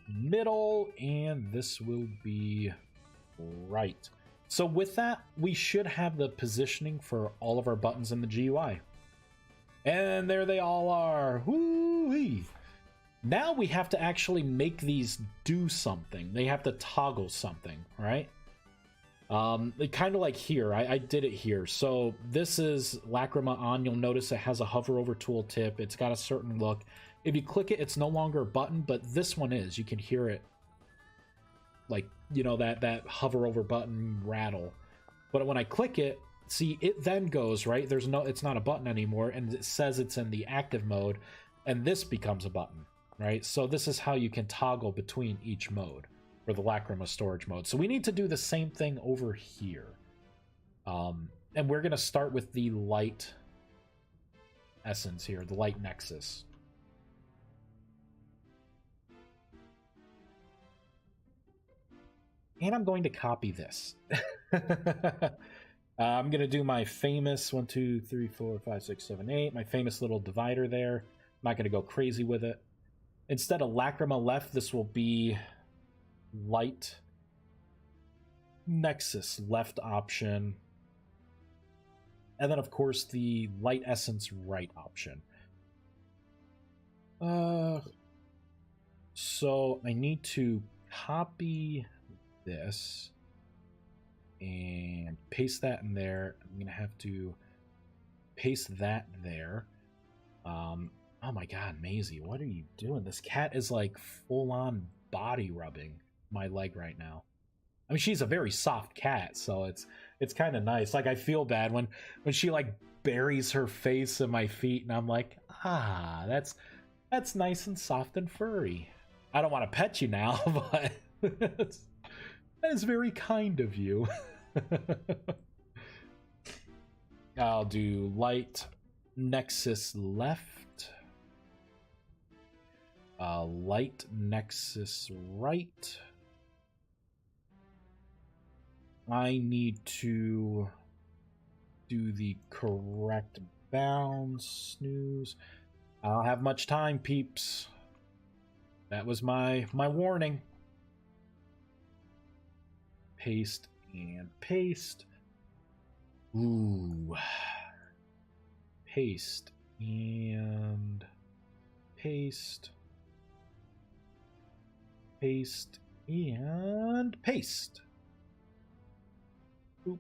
middle, and this will be right. So with that, we should have the positioning for all of our buttons in the GUI. And there they all are. Woo-wee! Now we have to actually make these do something. They have to toggle something, right? Kind of like here. I did it here. So this is Lacrima on. You'll notice it has a hover over tooltip. It's got a certain look. If you click it, it's no longer a button, but this one is. You can hear it. Like, you know, that hover over button rattle. But when I click it, see, it then goes, right? It's not a button anymore, and it says it's in the active mode, and this becomes a button, right? So this is how you can toggle between each mode, for the Lacrima storage mode. So we need to do the same thing over here. And we're going to start with the light essence here, the light nexus. And I'm going to copy this. I'm going to do my famous 1, 2, 3, 4, 5, 6, 7, 8. My famous little divider there. I'm not going to go crazy with it. Instead of Lacrima left, this will be light nexus left option. And then, of course, the light essence right option. So I need to copy this and paste that in there. I'm gonna have to paste that there. Oh my god, Maisie, what are you doing? This cat is like full-on body rubbing my leg right now. I mean, she's a very soft cat, so it's kind of nice. Like, I feel bad when she like buries her face in my feet, and I'm like, ah, that's nice and soft and furry. I don't want to pet you now, but that is very kind of you. I'll do light nexus left, light nexus right. I need to do the correct bounds. Snooze. I don't have much time, peeps. That was my warning. Paste And paste. Ooh. Paste. And paste. Paste. And paste. Boop.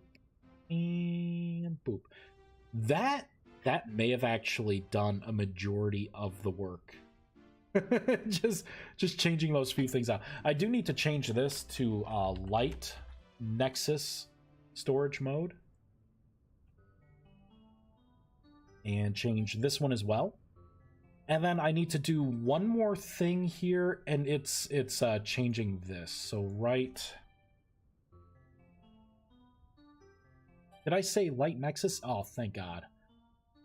And boop. That may have actually done a majority of the work. just changing those few things out. I do need to change this to light Nexus storage mode. And change this one as well. And then I need to do one more thing here, and it's changing this. So right. Did I say light Nexus? Oh, thank God.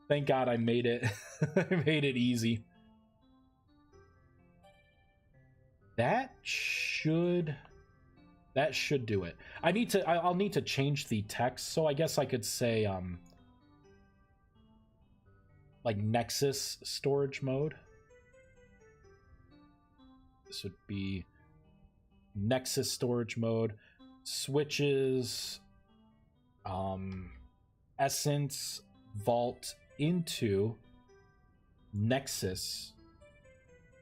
Thank God I made it. I made it easy. That should do it. I'll need to change the text, so I guess I could say like Nexus storage mode. This would be Nexus storage mode. Switches Essence Vault into Nexus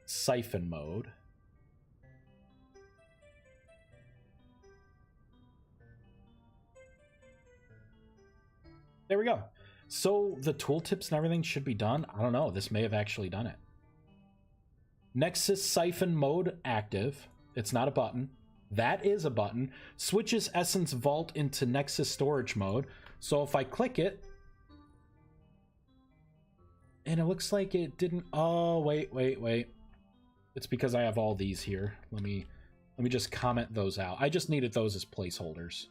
Siphon mode. There we go. So the tooltips and everything should be done. I don't know. This may have actually done it. Nexus Siphon mode active. It's not a button. That is a button. Switches Essence Vault into Nexus storage mode. So if I click it, and it looks like it didn't. Oh, wait. It's because I have all these here. Let me just comment those out. I just needed those as placeholders.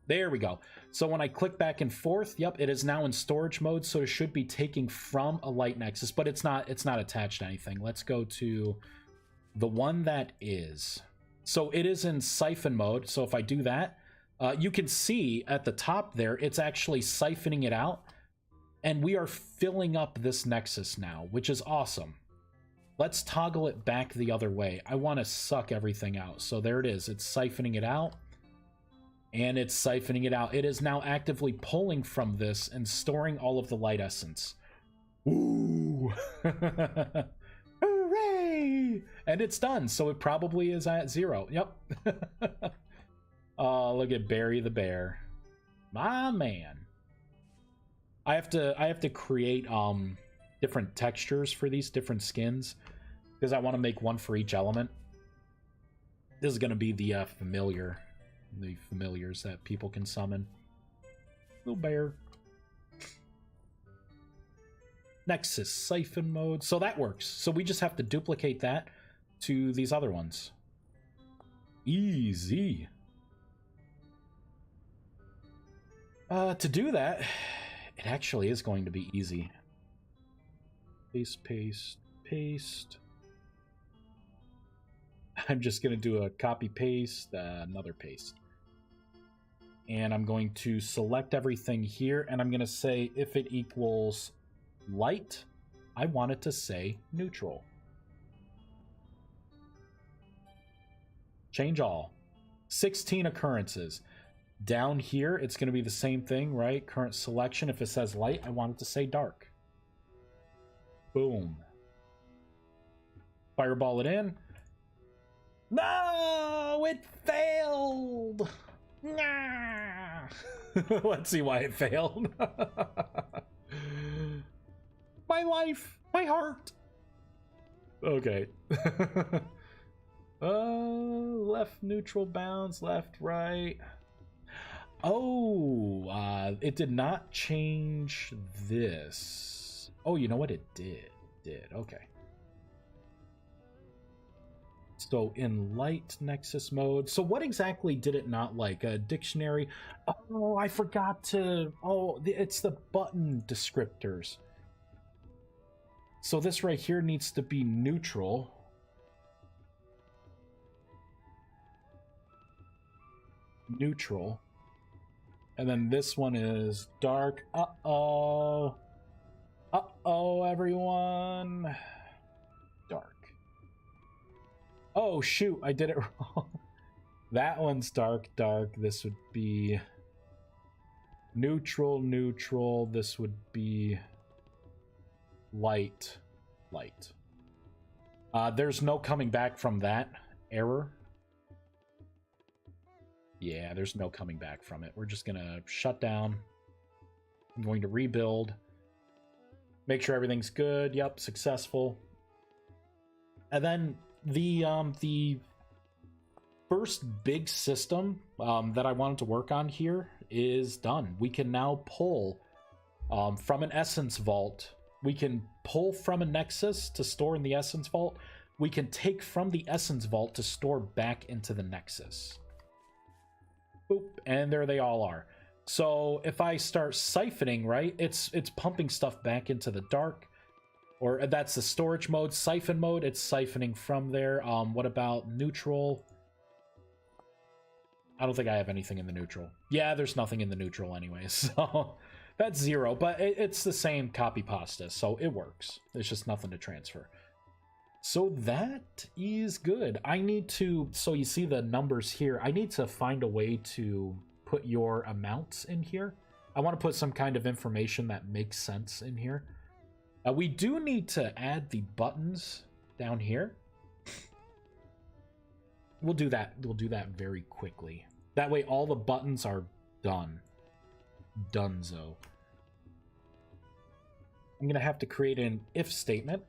There we go. So when I click back and forth, yep, it is now in storage mode, so it should be taking from a light Nexus, but it's not attached to anything. Let's go to the one that is. So it is in siphon mode, so if I do that, you can see at the top there, it's actually siphoning it out, and we are filling up this Nexus now, which is awesome. Let's toggle it back the other way. I want to suck everything out. So there it is. It's siphoning it out. And it's siphoning it out. It is now actively pulling from this and storing all of the light essence. Ooh! Hooray! And it's done. So it probably is at 0. Yep. Oh, look at Barry the Bear. My man. I have to create different textures for these different skins because I want to make one for each element. This is going to be the familiars that people can summon. Little bear. Nexus siphon mode. So that works. So we just have to duplicate that to these other ones. Easy. To do that, it actually is going to be easy. Paste, paste, paste. I'm just going to do a copy paste, another paste. And I'm going to select everything here, and I'm going to say if it equals light, I want it to say neutral. Change all. 16 occurrences. Down here, it's going to be the same thing, right? Current selection. If it says light, I want it to say dark. Boom. Fireball it in. No, it failed. Nah. Let's see why it failed. My life, my heart. Okay. Left neutral bounds, left, right. Oh, it did not change this. Oh, you know what? It did. Okay. So in light Nexus mode. So what exactly did it not like? A dictionary? Oh, I forgot to... Oh, it's the button descriptors. So this right here needs to be neutral. Neutral. And then this one is dark. Uh-oh. Uh-oh, everyone. Dark. Oh, shoot, I did it wrong. That one's dark, dark. This would be neutral, neutral. This would be light, light. There's no coming back from that error. Yeah, there's no coming back from it. We're just gonna shut down. I'm going to rebuild. Make sure everything's good. Yep, successful. And then the first big system that I wanted to work on here is done. We can now pull from an Essence Vault. We can pull from a Nexus to store in the Essence Vault. We can take from the Essence Vault to store back into the Nexus. Boop, and there they all are. So if I start siphoning, right, it's pumping stuff back into the dark. Or that's the storage mode. Siphon mode, it's siphoning from there. What about neutral? I don't think I have anything in the neutral. Yeah, there's nothing in the neutral anyway, so that's 0. But it's the same copy pasta, so it works. There's just nothing to transfer. So that is good. I need to, so you see the numbers here. I need to find a way to put your amounts in here. I want to put some kind of information that makes sense in here. We do need to add the buttons down here. We'll do that. We'll do that very quickly. That way all the buttons are done. Dunzo. I'm going to have to create an if statement.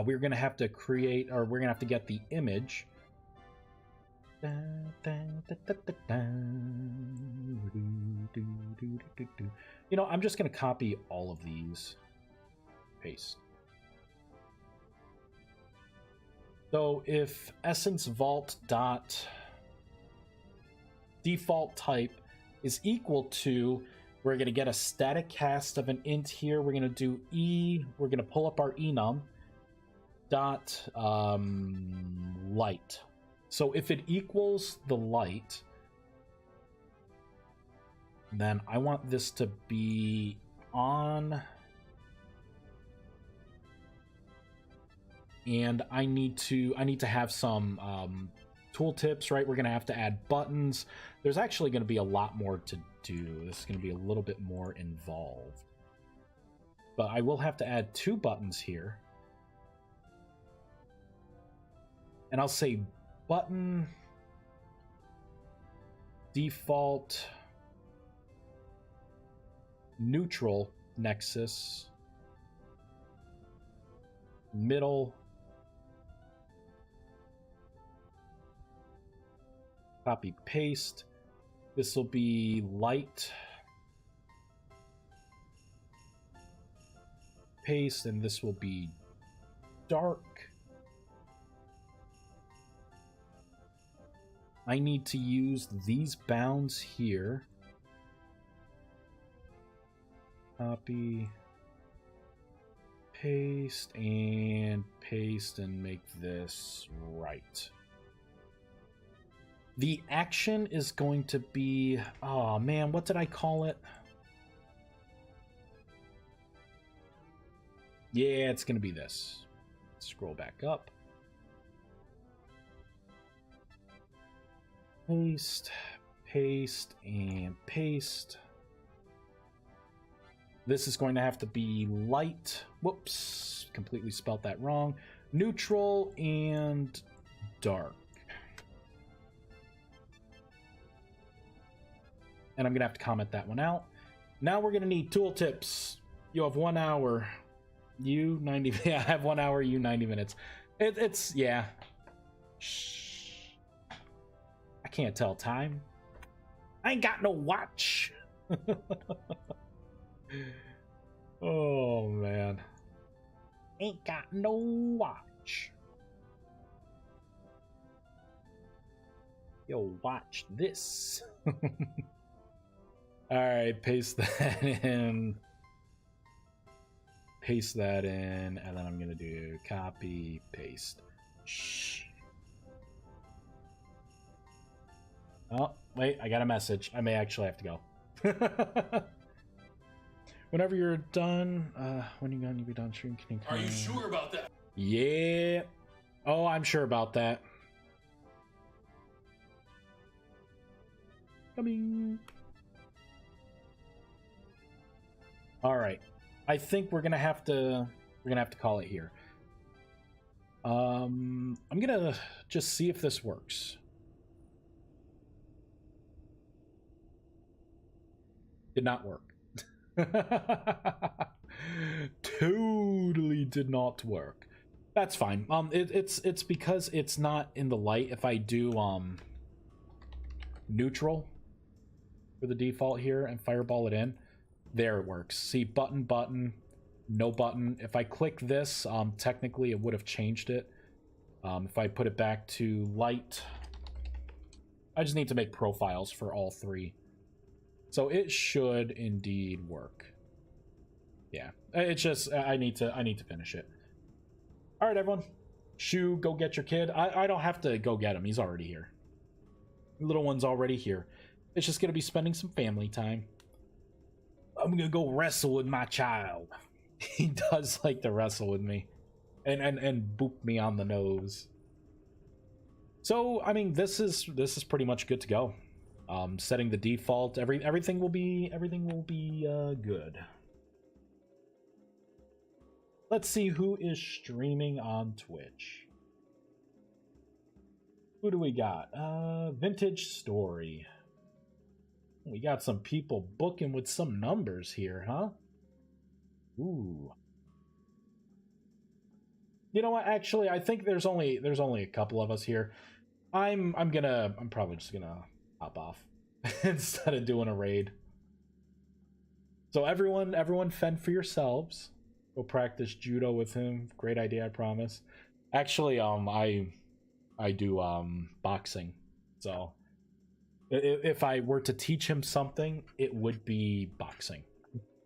We're going to have to create, or we're going to have to get the image. You know, I'm just going to copy all of these. Paste. So if essence vault dot default type is equal to, we're going to get a static cast of an int here. We're going to do we're going to pull up our enum dot light. So if it equals the light, then I want this to be on, and I need to have some tooltips, right? We're going to have to add buttons. There's actually going to be a lot more to do. This is going to be a little bit more involved. But I will have to add 2 buttons here. And I'll say button default neutral nexus middle copy paste. This will be light paste, and this will be dark. I need to use these bounds here. Copy, paste, and make this right. The action is going to be, oh man, what did I call it? Yeah, it's going to be this. Scroll back up. Paste, paste, and paste. This is going to have to be light. Whoops, completely spelt that wrong. Neutral and dark. And I'm going to have to comment that one out. Now we're going to need tooltips. You have 1 hour. You 90. Yeah, I have 1 hour. You 90 minutes. It's yeah. Shh. I can't tell time. I ain't got no watch. Oh man. Ain't got no watch. Yo, watch this. Alright, paste that in. Paste that in, and then I'm gonna do copy, paste. Shh. Oh, wait, I got a message. I may actually have to go. Whenever you're done, when you gonna be done streaming? Are you sure about that? Yeah. Oh, I'm sure about that. Coming. All right. I think we're gonna have to call it here. I'm gonna just see if this works. Did not work. Totally did not work. That's fine. It's because it's not in the light. If I do neutral for the default here and fireball it in, there it works. See, button, no button. If I click this, technically it would have changed it. If I put it back to light, I just need to make profiles for all three. So it should indeed work. Yeah, it's just I need to finish it. All right, everyone. Shoo, go get your kid. I don't have to go get him. He's already here. The little one's already here. It's just gonna be spending some family time. I'm gonna go wrestle with my child. He does like to wrestle with me, and boop me on the nose. So I mean, this is pretty much good to go. Setting the default, everything will be good. Let's see who is streaming on Twitch. Who do we got? Vintage Story. We got some people booking with some numbers here, huh? Ooh. You know what? Actually, I think there's only a couple of us here. I'm probably just gonna hop off instead of doing a raid. So everyone fend for yourselves. Go practice judo with him. Great idea, I promise. Actually, I do boxing. So if I were to teach him something, it would be boxing.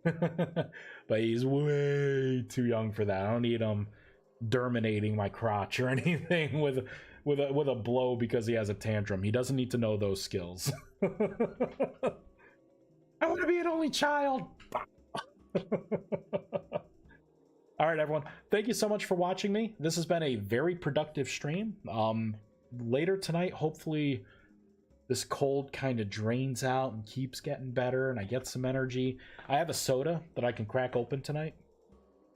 But he's way too young for that. I don't need him terminating my crotch or anything with a blow because he has a tantrum. He doesn't need to know those skills. I want to be an only child. All right, everyone. Thank you so much for watching me. This has been a very productive stream. Later tonight, hopefully this cold kind of drains out and keeps getting better and I get some energy. I have a soda that I can crack open tonight.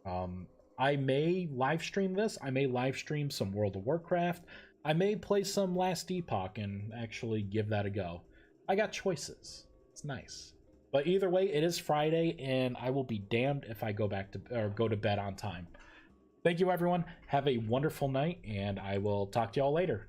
I may live stream this. I may live stream some World of Warcraft. I may play some Last Epoch and actually give that a go. I got choices. It's nice. But either way, it is Friday, and I will be damned if I go to bed on time. Thank you, everyone. Have a wonderful night, and I will talk to y'all later.